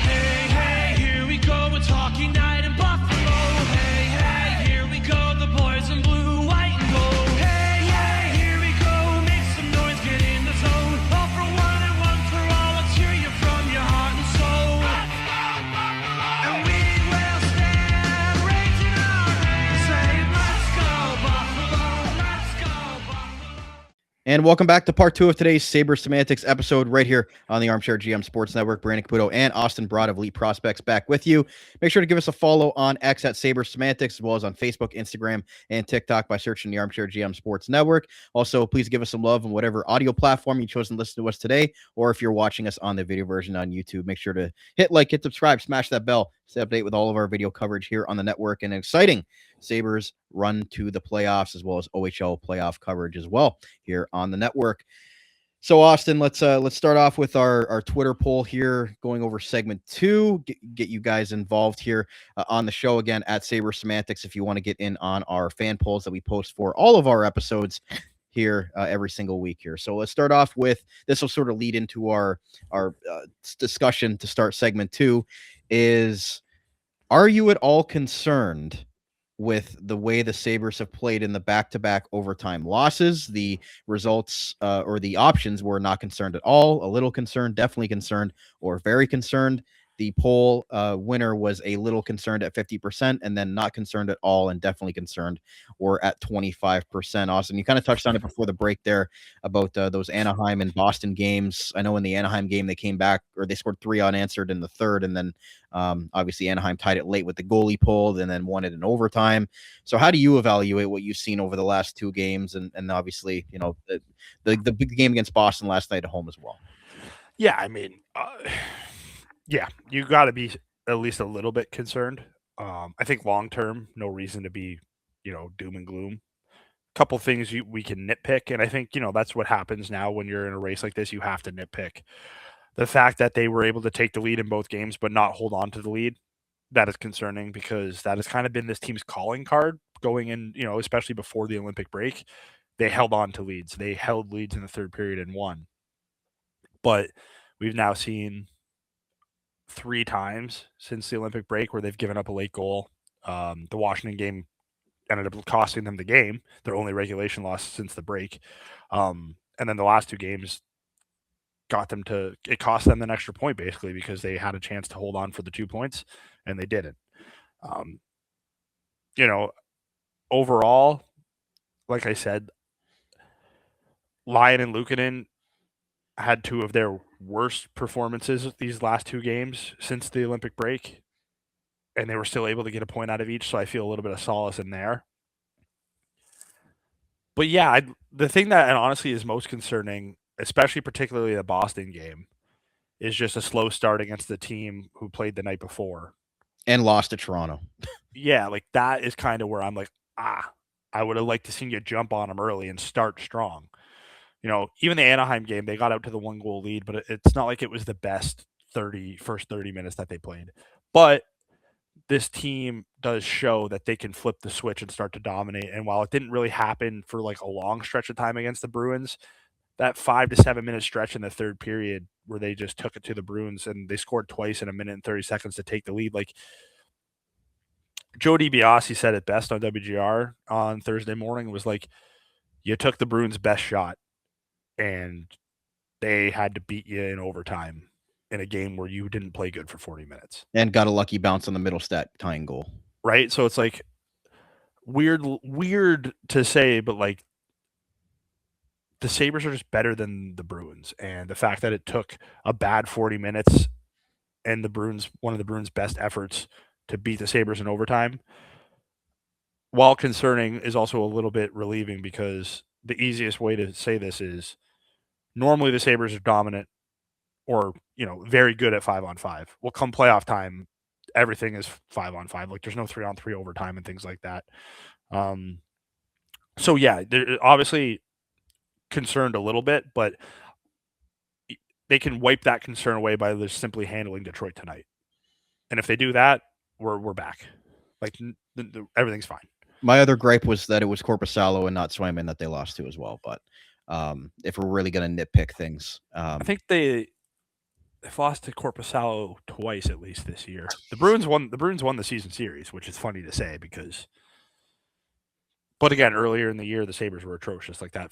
Hey, hey, here we go, it's hockey night in Buffalo. Hey, hey, here we go, the boys in blue, white and gold. Hey, hey, here we go, make some noise, get in the zone. All for one and one for all, let's hear you from your heart and soul. And we will stand raising our hands, saying let's go Buffalo, let's go Buffalo. And welcome back to part 2 of today's Sabres Semantics episode right here on the Armchair GM Sports Network. Brandon Caputo and Austin Broad of Elite Prospects back with you. Make sure to give us a follow on X at Sabres Semantics, as well as on Facebook, Instagram, and TikTok by searching the Armchair GM Sports Network. Also, please give us some love on whatever audio platform you chose to listen to us today, or if you're watching us on the video version on YouTube, make sure to hit like, hit subscribe, smash that bell, stay update with all of our video coverage here on the network, and an exciting Sabres run to the playoffs, as well as OHL playoff coverage as well here on the network. So Austin, let's start off with our Twitter poll here, going over segment 2, get you guys involved here on the show again at Sabres Semantics if you want to get in on our fan polls that we post for all of our episodes here every single week here. So let's start off with, this will sort of lead into our discussion to start segment 2, is, are you at all concerned with the way the Sabres have played in the back-to-back overtime losses? The results or the options were not concerned at all, a little concerned, definitely concerned, or very concerned. The poll winner was a little concerned at 50%, and then not concerned at all and definitely concerned, or at 25%. Austin, you kind of touched on it before the break there about those Anaheim and Boston games. I know in the Anaheim game they came back, or they scored 3 unanswered in the third, and then obviously Anaheim tied it late with the goalie pulled and then won it in overtime. So how do you evaluate what you've seen over the last 2 games, and obviously, you know, the big game against Boston last night at home as well? Yeah, I mean, yeah, you got to be at least a little bit concerned. I think long term, no reason to be, doom and gloom. Couple things we can nitpick, and I think that's what happens now when you're in a race like this. You have to nitpick. The fact that they were able to take the lead in both games but not hold on to the lead, that is concerning, because that has kind of been this team's calling card going in, especially before the Olympic break. They held on to leads. They held leads in the third period and won. But we've now seen 3 times since the Olympic break where they've given up a late goal. The Washington game ended up costing them the game, their only regulation loss since the break. And then the last 2 games it cost them an extra point basically because they had a chance to hold on for the 2 points and they didn't. You know, overall, like I said, Lyon and Luukkonen had two of their worst performances these last 2 games since the Olympic break, and they were still able to get a point out of each, so I feel a little bit of solace in there. But yeah, the thing that and honestly is most concerning, especially particularly the Boston game, is just a slow start against the team who played the night before. And lost to Toronto. Yeah, like that is kind of where I'm like, I would have liked to see you jump on them early and start strong. You know, even the Anaheim game, they got out to the 1-goal lead, but it's not like it was the best first 30 minutes that they played. But this team does show that they can flip the switch and start to dominate. And while it didn't really happen for like a long stretch of time against the Bruins, that 5 to 7 minute stretch in the third period where they just took it to the Bruins and they scored twice in a minute and 30 seconds to take the lead. Like Joe DiBiase said it best on WGR on Thursday morning, was like, you took the Bruins' best shot and they had to beat you in overtime in a game where you didn't play good for 40 minutes. And got a lucky bounce on the middle stat tying goal. Right? So it's like weird to say, but like the Sabres are just better than the Bruins. And the fact that it took a bad 40 minutes and one of the Bruins' best efforts to beat the Sabres in overtime, while concerning, is also a little bit relieving, because the easiest way to say this is normally the Sabres are dominant or, very good at 5-on-5. Well, come playoff time, everything is 5-on-5. Like there's no 3-on-3 overtime and things like that. So yeah, they're obviously concerned a little bit, but they can wipe that concern away by just simply handling Detroit tonight. And if they do that, we're back. Like everything's fine. My other gripe was that it was Korpisalo and not Swayman that they lost to as well. But if we're really going to nitpick things, I think they've lost to Korpisalo twice at least this year. The Bruins won the season series, which is funny to say because. But again, earlier in the year, the Sabres were atrocious like that.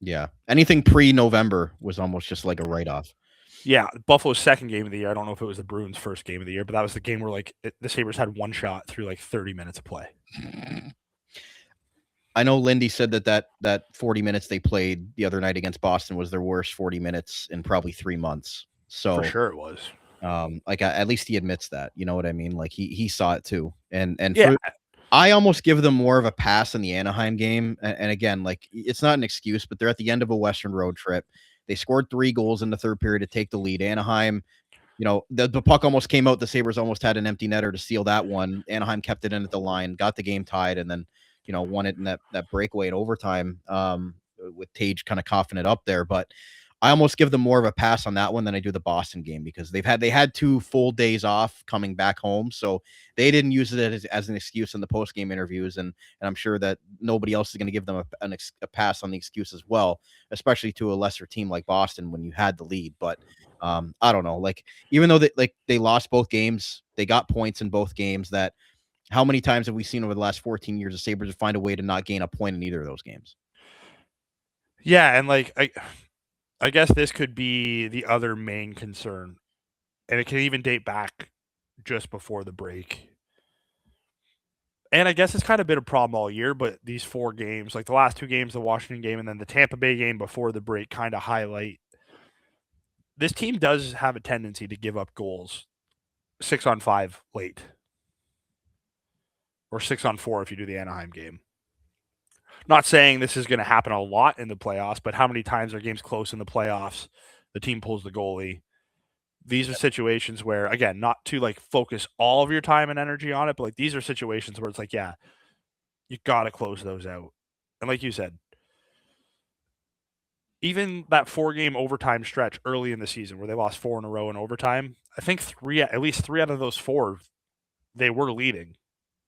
Yeah, anything pre-November was almost just like a write-off. Yeah, Buffalo's second game of the year. I don't know if it was the Bruins' first game of the year, but that was the game where the Sabres had one shot through like 30 minutes of play. I know Lindy said that 40 minutes they played the other night against Boston was their worst 40 minutes in probably 3 months. So for sure it was. At least he admits that. You know what I mean? Like he saw it too. And yeah. I almost give them more of a pass in the Anaheim game. And again, like it's not an excuse, but they're at the end of a Western road trip. They scored 3 goals in the third period to take the lead. Anaheim, the puck almost came out. The Sabres almost had an empty netter to steal that one. Anaheim kept it in at the line, got the game tied, and then, won it in that breakaway in overtime with Tage kind of coughing it up there. But I almost give them more of a pass on that one than I do the Boston game, because they had 2 full days off coming back home. So they didn't use it as an excuse in the post-game interviews. And I'm sure that nobody else is going to give them a pass on the excuse as well, especially to a lesser team like Boston when you had the lead. But I don't know, like, even though they lost both games, they got points in both games. That how many times have we seen over the last 14 years the Sabres find a way to not gain a point in either of those games? Yeah. And like, I guess this could be the other main concern, and it can even date back just before the break. And I guess it's kind of been a problem all year, but these 4 games, like the last 2 games, the Washington game and then the Tampa Bay game before the break, kind of highlight this team does have a tendency to give up goals 6-on-5 late, or 6-on-4 if you do the Anaheim game. Not saying this is going to happen a lot in the playoffs, but how many times are games close in the playoffs? The team pulls the goalie. These are situations where, again, not to like focus all of your time and energy on it, but like these are situations where it's like, yeah, you got to close those out. And like you said, even that 4-game overtime stretch early in the season where they lost 4 in a row in overtime, I think at least 3 out of those 4, they were leading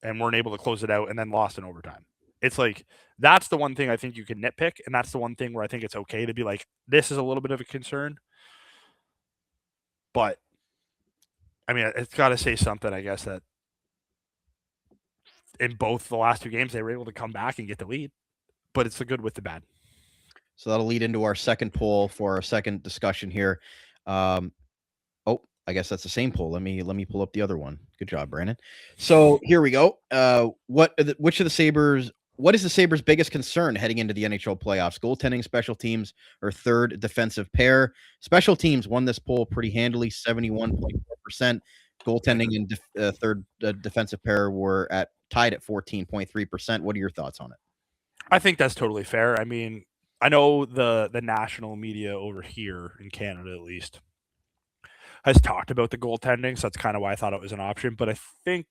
and weren't able to close it out and then lost in overtime. It's like, that's the one thing I think you can nitpick, and that's the one thing where I think it's okay to be like, this is a little bit of a concern. But, I mean, it's got to say something, I guess, that in both the last 2 games, they were able to come back and get the lead. But it's the good with the bad. So that'll lead into our second poll for our second discussion here. Oh, I guess that's the same poll. Let me pull up the other one. Good job, Brandon. So here we go. Which of the Sabres? What is the Sabres' biggest concern heading into the NHL playoffs? Goaltending, special teams, or third defensive pair? Special teams won this poll pretty handily, 71.4%. Goaltending and third defensive pair were tied at 14.3%. What are your thoughts on it? I think that's totally fair. I mean, I know the national media over here in Canada, at least, has talked about the goaltending, so that's kind of why I thought it was an option. But I think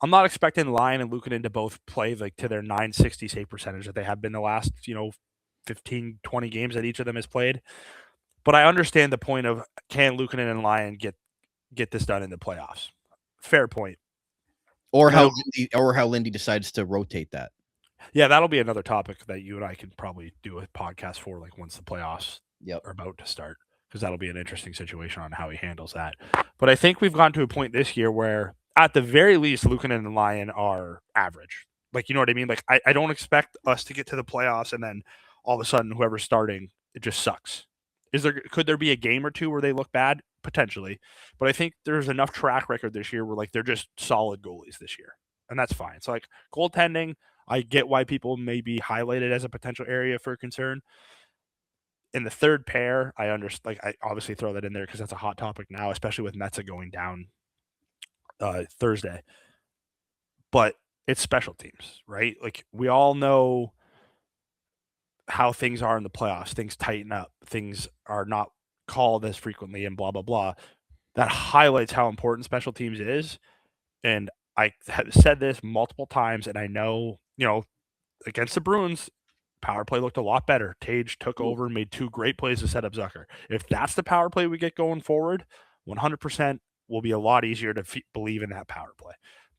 I'm not expecting Lyon and Luukkonen to both play like to their 960 save percentage that they have been the last 15, 20 games that each of them has played. But I understand the point of, can Luukkonen and Lyon get this done in the playoffs? Fair point. Or how Lindy decides to rotate that. Yeah, that'll be another topic that you and I can probably do a podcast for, like once the playoffs are about to start, because that'll be an interesting situation on how he handles that. But I think we've gotten to a point this year where, at the very least, Luukkonen and Lyon are average. Like, you know what I mean? Like, I don't expect us to get to the playoffs and then all of a sudden whoever's starting, it just sucks. Could there be a game or two where they look bad? Potentially. But I think there's enough track record this year where, like, they're just solid goalies this year. And that's fine. So, like, goaltending, I get why people may be highlighted as a potential area for concern. In the third pair, I obviously throw that in there because that's a hot topic now, especially with Metsä going down Thursday. But it's special teams, right? Like, we all know how things are in the playoffs. Things tighten up. Things are not called as frequently and blah, blah, blah. That highlights how important special teams is. And I have said this multiple times, and I know, against the Bruins, power play looked a lot better. Tage took over and made two great plays to set up Zucker. If that's the power play we get going forward, 100% will be a lot easier to believe in that power play.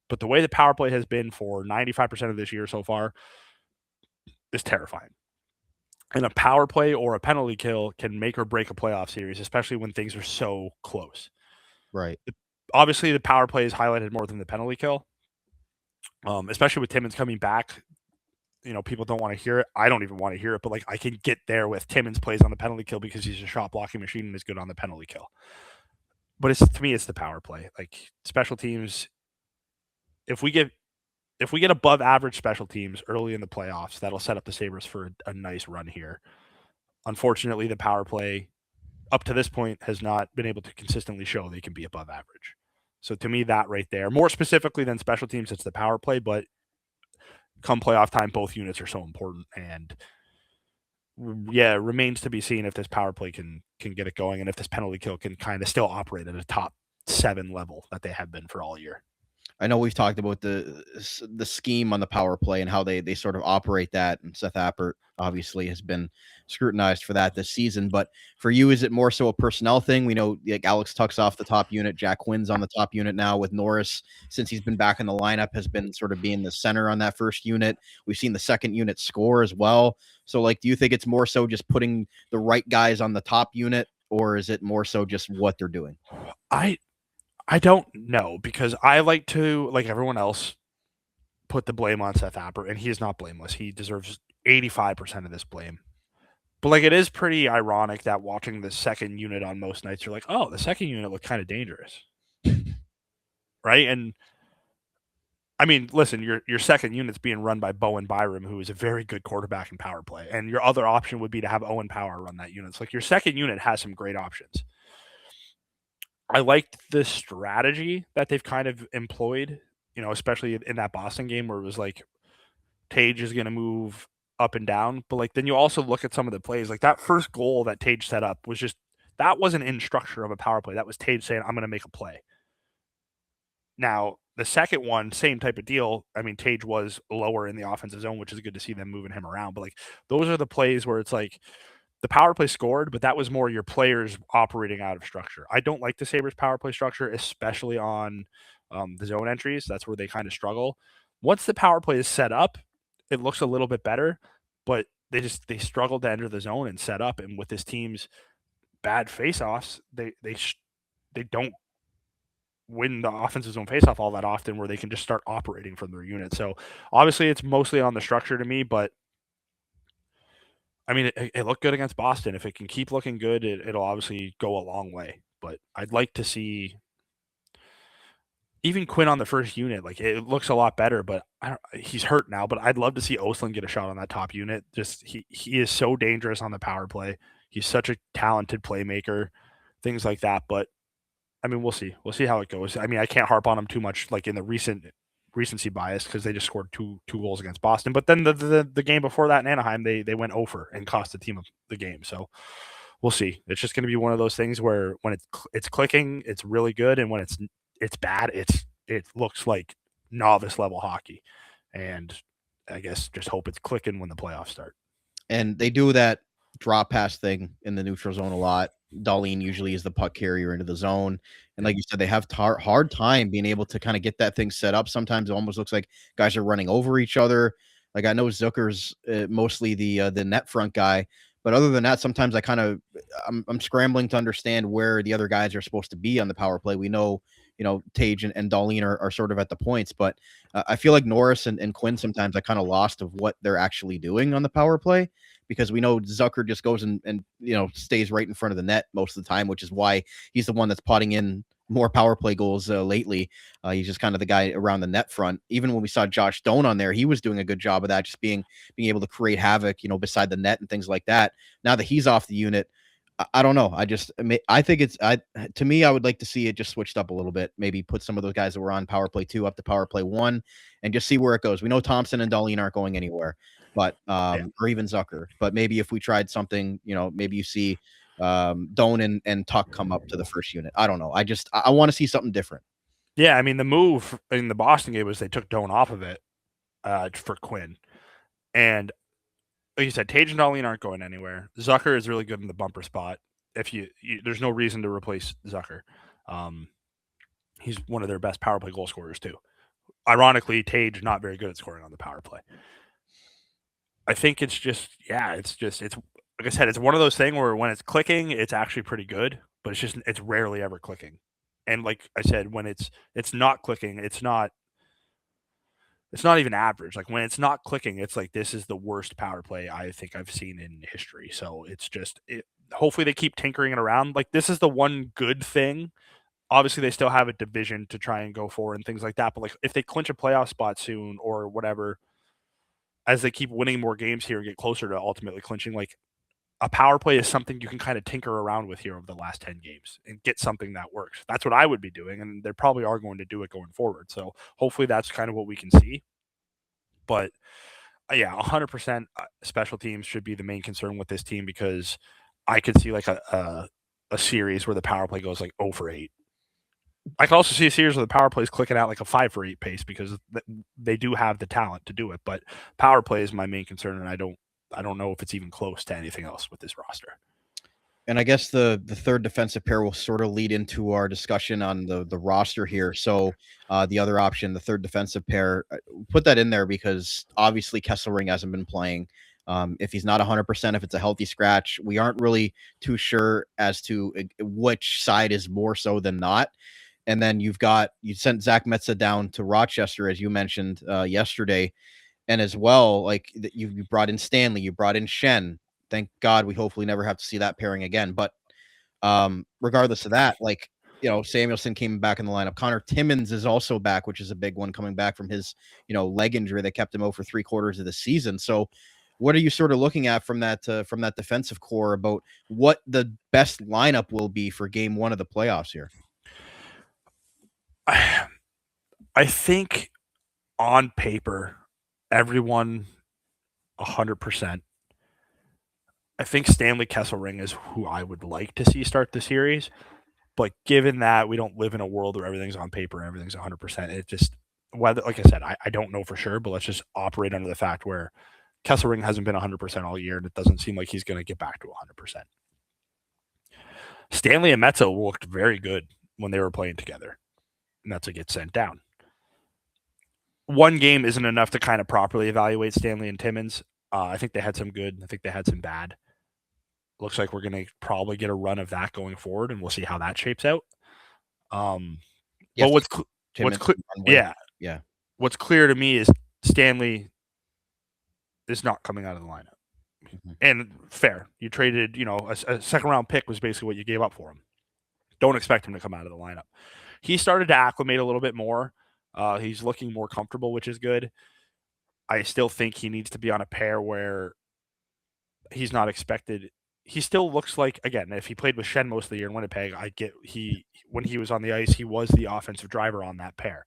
But the way the power play has been for 95% of this year so far is terrifying. And a power play or a penalty kill can make or break a playoff series, especially when things are so close. Right. Obviously, the power play is highlighted more than the penalty kill, especially with Timmins coming back. People don't want to hear it. I don't even want to hear it, but, like, I can get there with Timmins plays on the penalty kill because he's a shot blocking machine and is good on the penalty kill. But to me, it's the power play. Like, special teams, if we get above average special teams early in the playoffs, that'll set up the Sabres for a nice run here. Unfortunately, the power play up to this point has not been able to consistently show they can be above average. So to me, that right there, more specifically than special teams, it's the power play, but come playoff time, both units are so important. And yeah, it remains to be seen if this power play can get it going and if this penalty kill can kind of still operate at a top 7 level that they have been for all year. I know we've talked about the scheme on the power play and how they sort of operate that, and Seth Appert obviously has been scrutinized for that this season. But for you, is it more so a personnel thing? We know, like, Alex Tuck's off the top unit, Jack Quinn's on the top unit now, with Norris, since he's been back in the lineup, has been sort of being the center on that first unit. We've seen the second unit score as well. So, like, do you think it's more so just putting the right guys on the top unit, or is it more so just what they're doing? I don't know, because I like to, like everyone else, put the blame on Seth Appert, and he is not blameless. He deserves 85% of this blame. But, like, it is pretty ironic that watching the second unit on most nights, you're like, oh, the second unit looked kind of dangerous. Right? And, I mean, listen, your second unit's being run by Bowen Byram, who is a very good quarterback in power play. And your other option would be to have Owen Power run that unit. It's like your second unit has some great options. I liked the strategy that they've kind of employed, especially in that Boston game where it was like Tage is going to move up and down. But, like, then you also look at some of the plays. Like, that first goal that Tage set up that wasn't in structure of a power play. That was Tage saying, I'm going to make a play. Now, the second one, same type of deal. I mean, Tage was lower in the offensive zone, which is good to see them moving him around. But, like, those are the plays where it's like, the power play scored, but that was more your players operating out of structure. I don't like the Sabres power play structure, especially on the zone entries. That's where they kind of struggle. Once the power play is set up, it looks a little bit better, but they struggle to enter the zone and set up. And with this team's bad faceoffs, they don't win the offensive zone faceoff all that often, where they can just start operating from their unit. So obviously it's mostly on the structure to me, but I mean, it looked good against Boston. If it can keep looking good, it'll obviously go a long way. But I'd like to see even Quinn on the first unit. Like it looks a lot better, but he's hurt now. But I'd love to see Oslin get a shot on that top unit. Just he is so dangerous on the power play. He's such a talented playmaker, things like that. But I mean, we'll see. We'll see how it goes. I mean, I can't harp on him too much, like in the recency bias, because they just scored two goals against Boston. But then the game before that in Anaheim, they went over and cost the team the game. So we'll see. It's just going to be one of those things where when it's clicking, it's really good, and when it's bad, it looks like novice level hockey. And I guess just hope it's clicking when the playoffs start. And they do that drop pass thing in the neutral zone a lot. Darlene usually is the puck carrier into the zone. And like you said, they have hard time being able to kind of get that thing set up. Sometimes it almost looks like guys are running over each other. Like I know Zucker's mostly the net front guy, but other than that, sometimes I'm scrambling to understand where the other guys are supposed to be on the power play. We know, Tage and Darlene are sort of at the points, but I feel like Norris and Quinn sometimes I kind of lost of what they're actually doing on the power play, because we know Zucker just goes and stays right in front of the net most of the time, which is why he's the one that's potting in more power play goals lately. He's just kind of the guy around the net front. Even when we saw Josh Stone on there, he was doing a good job of that, just being able to create havoc, beside the net and things like that. Now that he's off the unit, I don't know. I think to me, I would like to see it just switched up a little bit. Maybe put some of those guys that were on power play 2 up to power play 1 and just see where it goes. We know Thompson and Darlene aren't going anywhere, but or even Zucker. But maybe if we tried something, maybe you see Doan and Tuck come up to the first unit. I don't know. I want to see something different. Yeah, I mean the move in the Boston game was they took Doan off of it for Quinn, and like you said, Tage and Darlene aren't going anywhere. Zucker is really good in the bumper spot. If there's no reason to replace Zucker. He's one of their best power play goal scorers too. Ironically, Tage not very good at scoring on the power play. I think it's like I said, it's one of those things where when it's clicking, it's actually pretty good, but it's rarely ever clicking. And like I said, when it's not clicking, it's not even average. Like when it's not clicking, it's like this is the worst power play I think I've seen in history. So it's hopefully they keep tinkering it around. Like this is the one good thing. Obviously they still have a division to try and go for and things like that. But like if they clinch a playoff spot soon or whatever, as they keep winning more games here and get closer to ultimately clinching, like a power play is something you can kind of tinker around with here over the last 10 games and get something that works. That's what I would be doing, and they probably are going to do it going forward. So hopefully that's kind of what we can see. But yeah, 100% special teams should be the main concern with this team, because I could see like a series where the power play goes like 0 for 8. I could also see a series where the power play is clicking out like a 5 for 8 pace, because they do have the talent to do it. But power play is my main concern, and I don't know if it's even close to anything else with this roster. And I guess the third defensive pair will sort of lead into our discussion on the roster here. So the other option, the third defensive pair, put that in there because obviously Kesselring hasn't been playing. If he's not 100%, if it's a healthy scratch, we aren't really too sure as to which side is more so than not. And then you sent Zach Metza down to Rochester, as you mentioned yesterday. And as well, like you brought in Stanley, you brought in Shen. Thank God we hopefully never have to see that pairing again. But regardless of that, like, Samuelson came back in the lineup. Connor Timmins is also back, which is a big one, coming back from his, leg injury that kept him out for 3/4 of the season. So what are you sort of looking at from that defensive core about what the best lineup will be for game 1 of the playoffs here? I think on paper, everyone 100%. I think Stanley Kesselring is who I would like to see start the series. But given that we don't live in a world where everything's on paper and everything's 100%, it just, whether, like I said, I don't know for sure, but let's just operate under the fact where Kesselring hasn't been 100% all year, and it doesn't seem like he's going to get back to 100%. Stanley and Metza looked very good when they were playing together. Metza gets sent down. One game isn't enough to kind of properly evaluate Stanley and Timmins. I think they had some good. I think they had some bad. Looks like we're going to probably get a run of that going forward, and we'll see how that shapes out. Yes, but what's clear, what's clear to me is Stanley is not coming out of the lineup. And fair. You traded, a second round pick was basically what you gave up for him. Don't expect him to come out of the lineup. He started to acclimate a little bit more. He's looking more comfortable, which is good. I still think he needs to be on a pair where he's not expected. He still looks like, again, if he played with Schenn most of the year in Winnipeg, when he was on the ice, he was the offensive driver on that pair.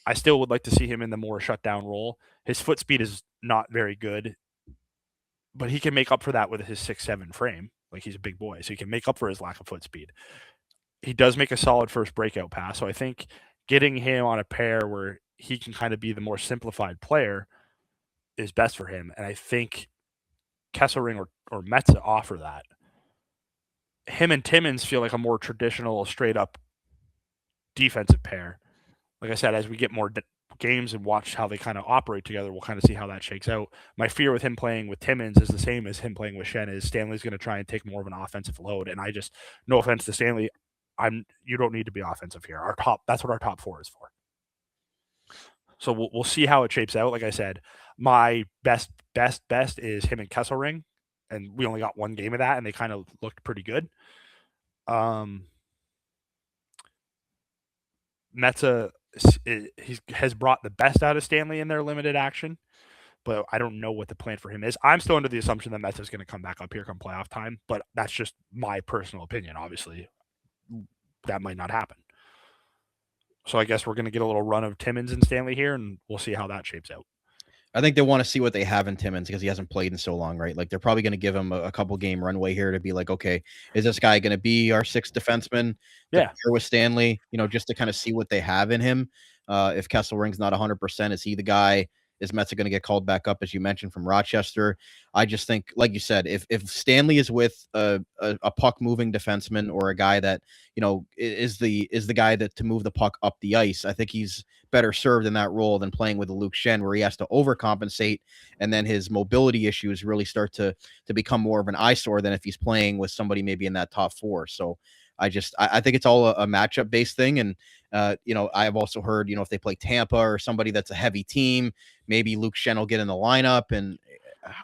I still would like to see him in the more shutdown role. His foot speed is not very good, but he can make up for that with his 6'7" frame. Like, he's a big boy, so he can make up for his lack of foot speed. He does make a solid first breakout pass, so I think getting him on a pair where he can kind of be the more simplified player is best for him. And I think Kesselring or Metsä offer that. Him and Timmins feel like a more traditional, straight-up defensive pair. Like I said, as we get more games and watch how they kind of operate together, we'll kind of see how that shakes out. My fear with him playing with Timmins is the same as him playing with Schenn, is Stanley's going to try and take more of an offensive load. And I just, no offense to Stanley, you don't need to be offensive here. That's what our top four is for. So we'll see how it shapes out. Like I said, my best is him and Kesselring, and we only got one game of that, and they kind of looked pretty good. Metsä has brought the best out of Stanley in their limited action, but I don't know what the plan for him is. I'm still under the assumption that Metsä is going to come back up here come playoff time, but that's just my personal opinion. Obviously, that might not happen. So I guess we're going to get a little run of Timmins and Stanley here, and we'll see how that shapes out. I think they want to see what they have in Timmins because he hasn't played in so long, right? Like, they're probably going to give him a couple game runway here to be like, okay, is this guy going to be our sixth defenseman? Yeah. With Stanley, just to kind of see what they have in him. If Kesselring's not 100%, is he the guy? Is Metsä going to get called back up, as you mentioned, from Rochester? I just think, like you said, if Stanley is with a puck moving defenseman or a guy that is the guy that to move the puck up the ice, I think he's better served in that role than playing with a Luke Schenn, where he has to overcompensate, and then his mobility issues really start to become more of an eyesore than if he's playing with somebody maybe in that top four. So I think it's all a matchup based thing. And, I've also heard, if they play Tampa or somebody that's a heavy team, maybe Luke Schenn will get in the lineup. And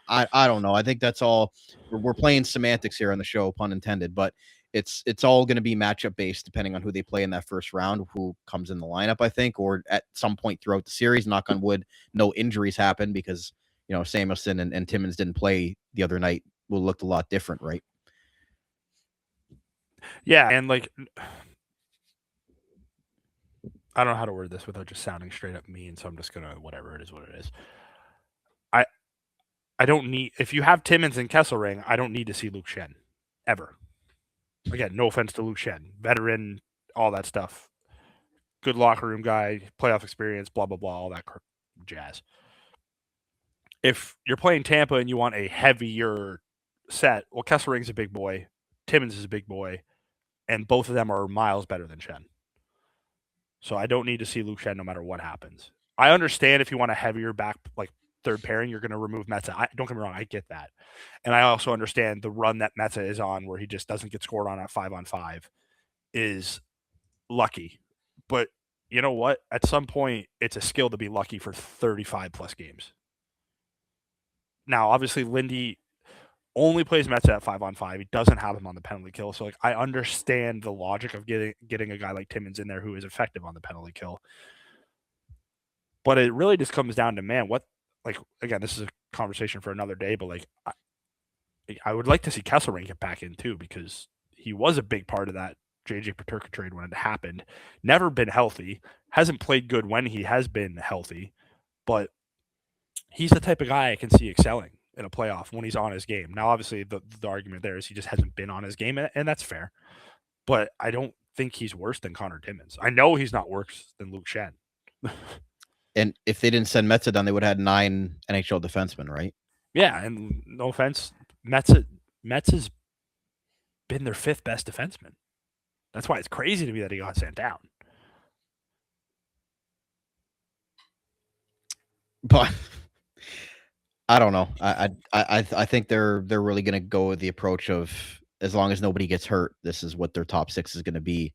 I don't know. I think that's all. We're playing semantics here on the show, pun intended, but it's all going to be matchup based depending on who they play in that first round, who comes in the lineup, I think, or at some point throughout the series, knock on wood, no injuries happen, because, Samuelson and Timmins didn't play the other night. Will look a lot different, right? Yeah, and like, I don't know how to word this without just sounding straight up mean, so I'm just gonna whatever it is, what it is. I don't need, if you have Timmins and Kesselring, I don't need to see Luke Schenn ever. Again, no offense to Luke Schenn, veteran, all that stuff, good locker room guy, playoff experience, blah blah blah, all that jazz. If you're playing Tampa and you want a heavier set, well, Kesselring's a big boy, Timmins is a big boy, and both of them are miles better than Schenn. So I don't need to see Luke Schenn no matter what happens. I understand if you want a heavier back, like third pairing, you're going to remove Metsä. Don't get me wrong, I get that. And I also understand the run that Metsä is on, where he just doesn't get scored on at 5-on-5, is lucky. But you know what? At some point, it's a skill to be lucky for 35-plus games. Now, obviously, Lindy only plays Metsä at 5-on-5. He doesn't have him on the penalty kill. So, like, I understand the logic of getting a guy like Timmins in there who is effective on the penalty kill. But it really just comes down to, man, again, this is a conversation for another day, but, like, I would like to see Kesselring get back in, too, because he was a big part of that JJ Peterka trade when it happened. Never been healthy. Hasn't played good when he has been healthy. But he's the type of guy I can see excelling in a playoff when he's on his game. Now, obviously, the argument there is he just hasn't been on his game, and that's fair. But I don't think he's worse than Connor Timmins. I know he's not worse than Luke Schenn. And if they didn't send Metsä down, they would have had 9 NHL defensemen, right? Yeah, and no offense, Metsä's been their 5th best defenseman. That's why it's crazy to me that he got sent down. But I don't know. I think they're really going to go with the approach of, as long as nobody gets hurt, this is what their top 6 is going to be.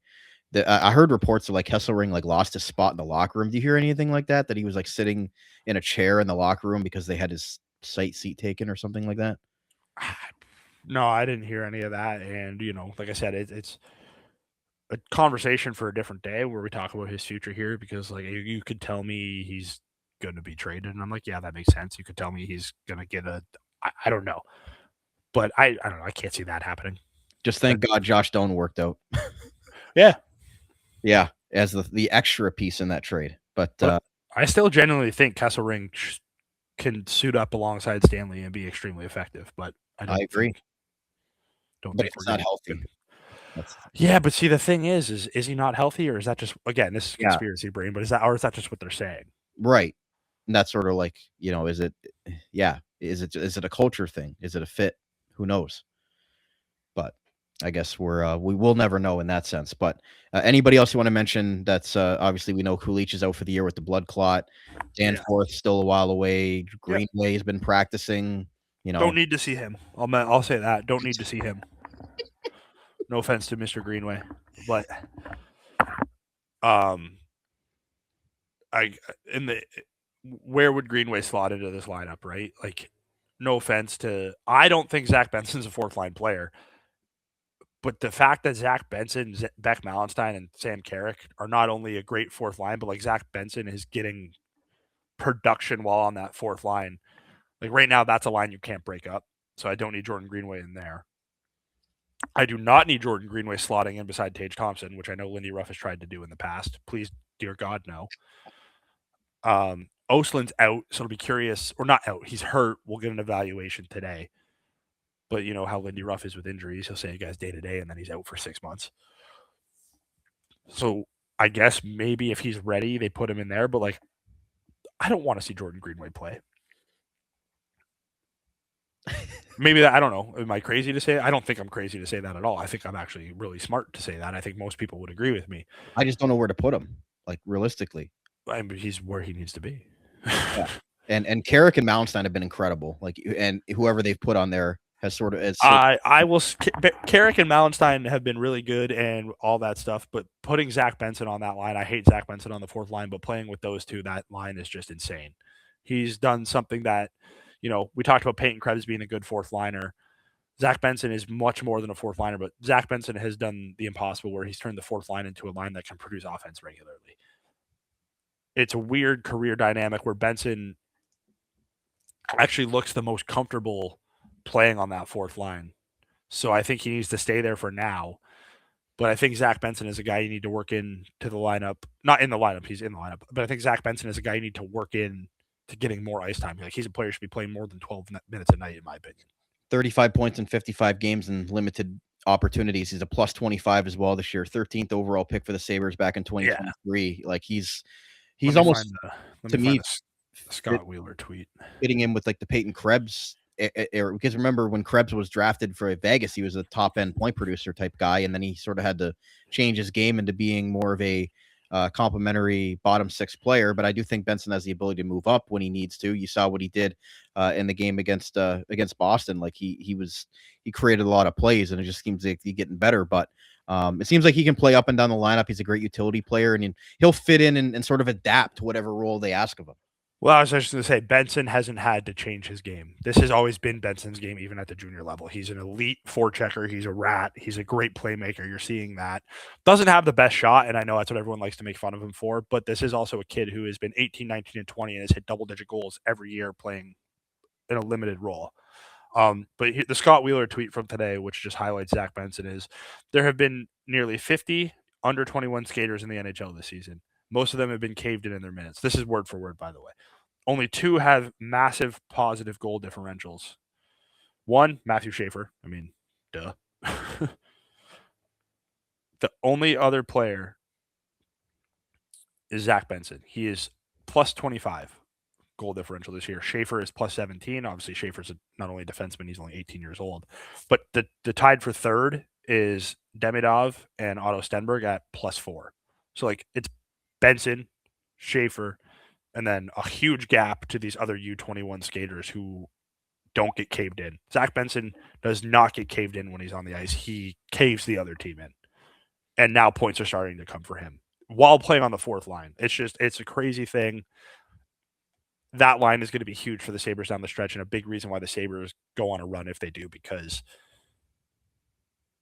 I heard reports of, like, Kesselring, like, lost his spot in the locker room. Do you hear anything like that? That he was, like, sitting in a chair in the locker room because they had his seat taken or something like that? No, I didn't hear any of that. And, like I said, it's a conversation for a different day where we talk about his future here because, like, you could tell me he's going to be traded. And I'm like, yeah, that makes sense. You could tell me he's going to get I don't know. But I don't know. I can't see that happening. Just thank God Josh Doan worked out. Yeah. Yeah, as the extra piece in that trade. But I still genuinely think Kesselring can suit up alongside Stanley and be extremely effective. But I agree. Don't but think it's we're not gonna- healthy. Yeah, but see, the thing is he not healthy, or is that just, again, this is Yeah. conspiracy brain? But is that just what they're saying? Right. And that's sort of like, is it is it a culture thing? Is it a fit? Who knows? But I guess we will never know in that sense. But anybody else you want to mention? That's obviously we know Kulich is out for the year with the blood clot. Danforth's still a while away. Greenway has been practicing. Don't need to see him. I'll say that. Don't need to see him. No offense to Mr. Greenway, but where would Greenway slot into this lineup, right? Like, no offense to, I don't think Zach Benson's a fourth line player, but the fact that Zach Benson, Beck Malenstein, and Sam Carrick are not only a great fourth line, but like Zach Benson is getting production while on that fourth line. Like right now, that's a line you can't break up. So I don't need Jordan Greenway in there. I do not need Jordan Greenway slotting in beside Tage Thompson, which I know Lindy Ruff has tried to do in the past. Please, dear God, no. Oslin's out, so it'll be curious, or not out. He's hurt. We'll get an evaluation today. But you know how Lindy Ruff is with injuries. He'll say you guys day to day, and then he's out for 6 months. So I guess maybe if he's ready, they put him in there. But like, I don't want to see Jordan Greenway play. Maybe that, I don't know. Am I crazy to say it? I don't think I'm crazy to say that at all. I think I'm actually really smart to say that. I think most people would agree with me. I just don't know where to put him, like realistically. I mean, he's where he needs to be. Yeah. And Carrick and Malmstein have been incredible. Like, and whoever they've put on there has sort of. Carrick and Malenstein have been really good and all that stuff, but putting Zach Benson on that line, I hate Zach Benson on the fourth line, but playing with those two, that line is just insane. He's done something that, we talked about Peyton Krebs being a good fourth liner. Zach Benson is much more than a fourth liner, but Zach Benson has done the impossible where he's turned the fourth line into a line that can produce offense regularly. It's a weird career dynamic where Benson actually looks the most comfortable playing on that fourth line. So I think he needs to stay there for now. But I think Zach Benson is a guy you need to work into the lineup. Not in the lineup, he's in the lineup. But I think Zach Benson is a guy you need to work in to getting more ice time. Like, he's a player who should be playing more than 12 minutes a night, in my opinion. 35 points in 55 games and limited opportunities. He's a plus 25 as well this year. 13th overall pick for the Sabres back in 2023. Yeah. Like, he's almost, to me, the Scott Wheeler tweet fitting in with like the Peyton Krebs era, because remember when Krebs was drafted for Vegas, he was a top end point producer type guy, and then he sort of had to change his game into being more of a complimentary bottom six player. But I do think Benson has the ability to move up when he needs to. You saw what he did in the game against Boston. Like, he created a lot of plays, and it just seems like he's getting better. But it seems like he can play up and down the lineup. He's a great utility player, and he'll fit in and sort of adapt to whatever role they ask of him. Well, I was just going to say, Benson hasn't had to change his game. This has always been Benson's game, even at the junior level. He's an elite forechecker. He's a rat. He's a great playmaker. You're seeing that. Doesn't have the best shot, and I know that's what everyone likes to make fun of him for, but this is also a kid who has been 18, 19, and 20 and has hit double-digit goals every year playing in a limited role. But the Scott Wheeler tweet from today, which just highlights Zach Benson, is there have been nearly 50 under 21 skaters in the NHL this season. Most of them have been caved in their minutes. This is word for word, by the way. Only 2 have massive positive goal differentials. 1, Matthew Schaefer. I mean, duh. The only other player is Zach Benson. He is plus 25 goal differential this year. Schaefer is plus 17. Obviously, Schaefer's not only a defenseman, he's only 18 years old. But the tied for third is Demidov and Otto Stenberg at plus 4. So, like, it's Benson, Schaefer, and then a huge gap to these other U21 skaters who don't get caved in. Zach Benson does not get caved in when he's on the ice. He caves the other team in. And now points are starting to come for him while playing on the fourth line. It's a crazy thing. that line is going to be huge for the Sabres down the stretch, and a big reason why the Sabres go on a run if they do, because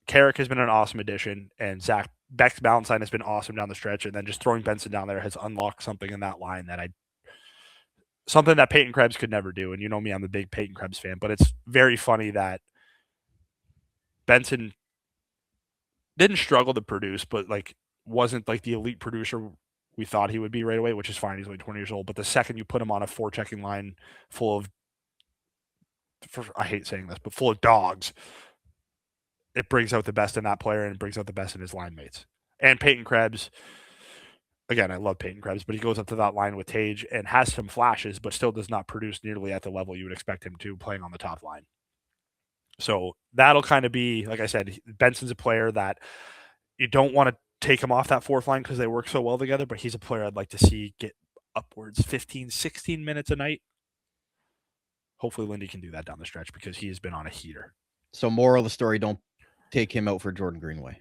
Carrick has been an awesome addition, and Beck's balance line has been awesome down the stretch, and then just throwing Benson down there has unlocked something in that line something that Peyton Krebs could never do. And you know me, I'm a big Peyton Krebs fan, but it's very funny that Benson didn't struggle to produce, but like wasn't like the elite producer we thought he would be right away, which is fine. He's only 20 years old. But the second you put him on a forechecking line full of, I hate saying this, but full of dogs, it brings out the best in that player and brings out the best in his line mates. And Peyton Krebs, again, I love Peyton Krebs, but he goes up to that line with Tage and has some flashes, but still does not produce nearly at the level you would expect him to playing on the top line. So that'll kind of be, like I said, Benson's a player that you don't want to take him off that fourth line because they work so well together, but he's a player I'd like to see get upwards 15, 16 minutes a night. Hopefully Lindy can do that down the stretch because he has been on a heater. So moral of the story, don't take him out for Jordan Greenway.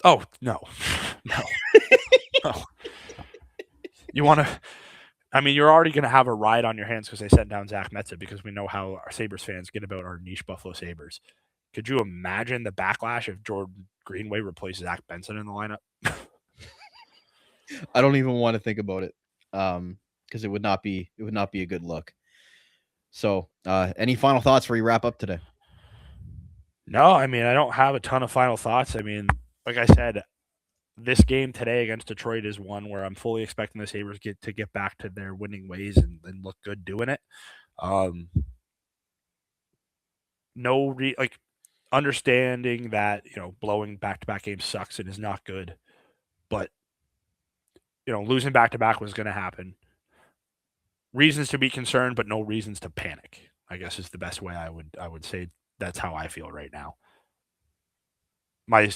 Oh, no. No. No. You want to... I mean, you're already going to have a ride on your hands because they sent down Zach Metza because we know how our Sabres fans get about our niche Buffalo Sabres. Could you imagine the backlash if Jordan Greenway replaced Zach Benson in the lineup? I don't even want to think about it because it would not be a good look. So any final thoughts before you wrap up today? No, I mean, I don't have a ton of final thoughts. I mean, like I said, this game today against Detroit is one where I'm fully expecting the Sabres to get back to their winning ways and look good doing it. Understanding that, blowing back-to-back games sucks and is not good, but, losing back-to-back was going to happen. Reasons to be concerned, but no reasons to panic, I guess is the best way I would say. That's how I feel right now. My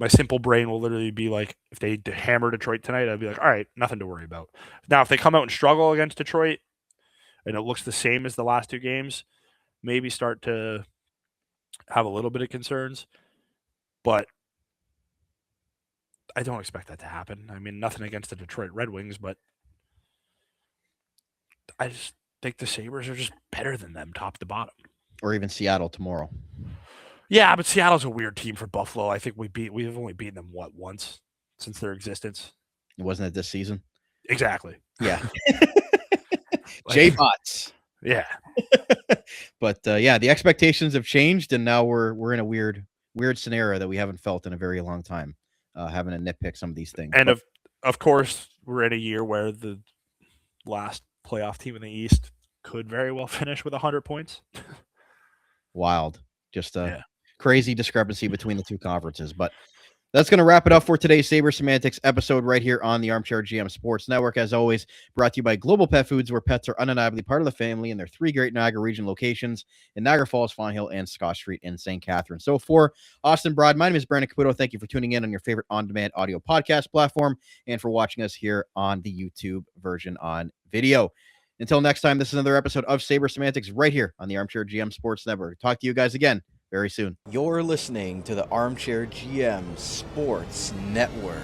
simple brain will literally be like, if they hammer Detroit tonight, I'd be like, all right, nothing to worry about. Now, if they come out and struggle against Detroit and it looks the same as the last two games, maybe start to have a little bit of concerns. But I don't expect that to happen. I mean, nothing against the Detroit Red Wings, but I just think the Sabres are just better than them top to bottom. Or even Seattle tomorrow. Yeah, but Seattle's a weird team for Buffalo. I think we've only beaten them once since their existence. Wasn't it this season? Exactly. Yeah. J-Bots. Yeah. But the expectations have changed, and now we're in a weird scenario that we haven't felt in a very long time, having to nitpick some of these things. And of course, we're in a year where the last playoff team in the East could very well finish with 100 points. Wild. Just crazy discrepancy between the two conferences. But that's going to wrap it up for today's Sabres Semantics episode right here on the Armchair GM Sports Network. As always, brought to you by Global Pet Foods, where pets are undeniably part of the family, and their three great Niagara region locations in Niagara Falls, Fawn Hill, and Scott Street in St. Catharines. So for Austin Broad, my name is Brandon Caputo. Thank you for tuning in on your favorite on-demand audio podcast platform and for watching us here on the YouTube version on video. Until next time, this is another episode of Sabres Semantics right here on the Armchair GM Sports Network. Talk to you guys again very soon. You're listening to the Armchair GM Sports Network.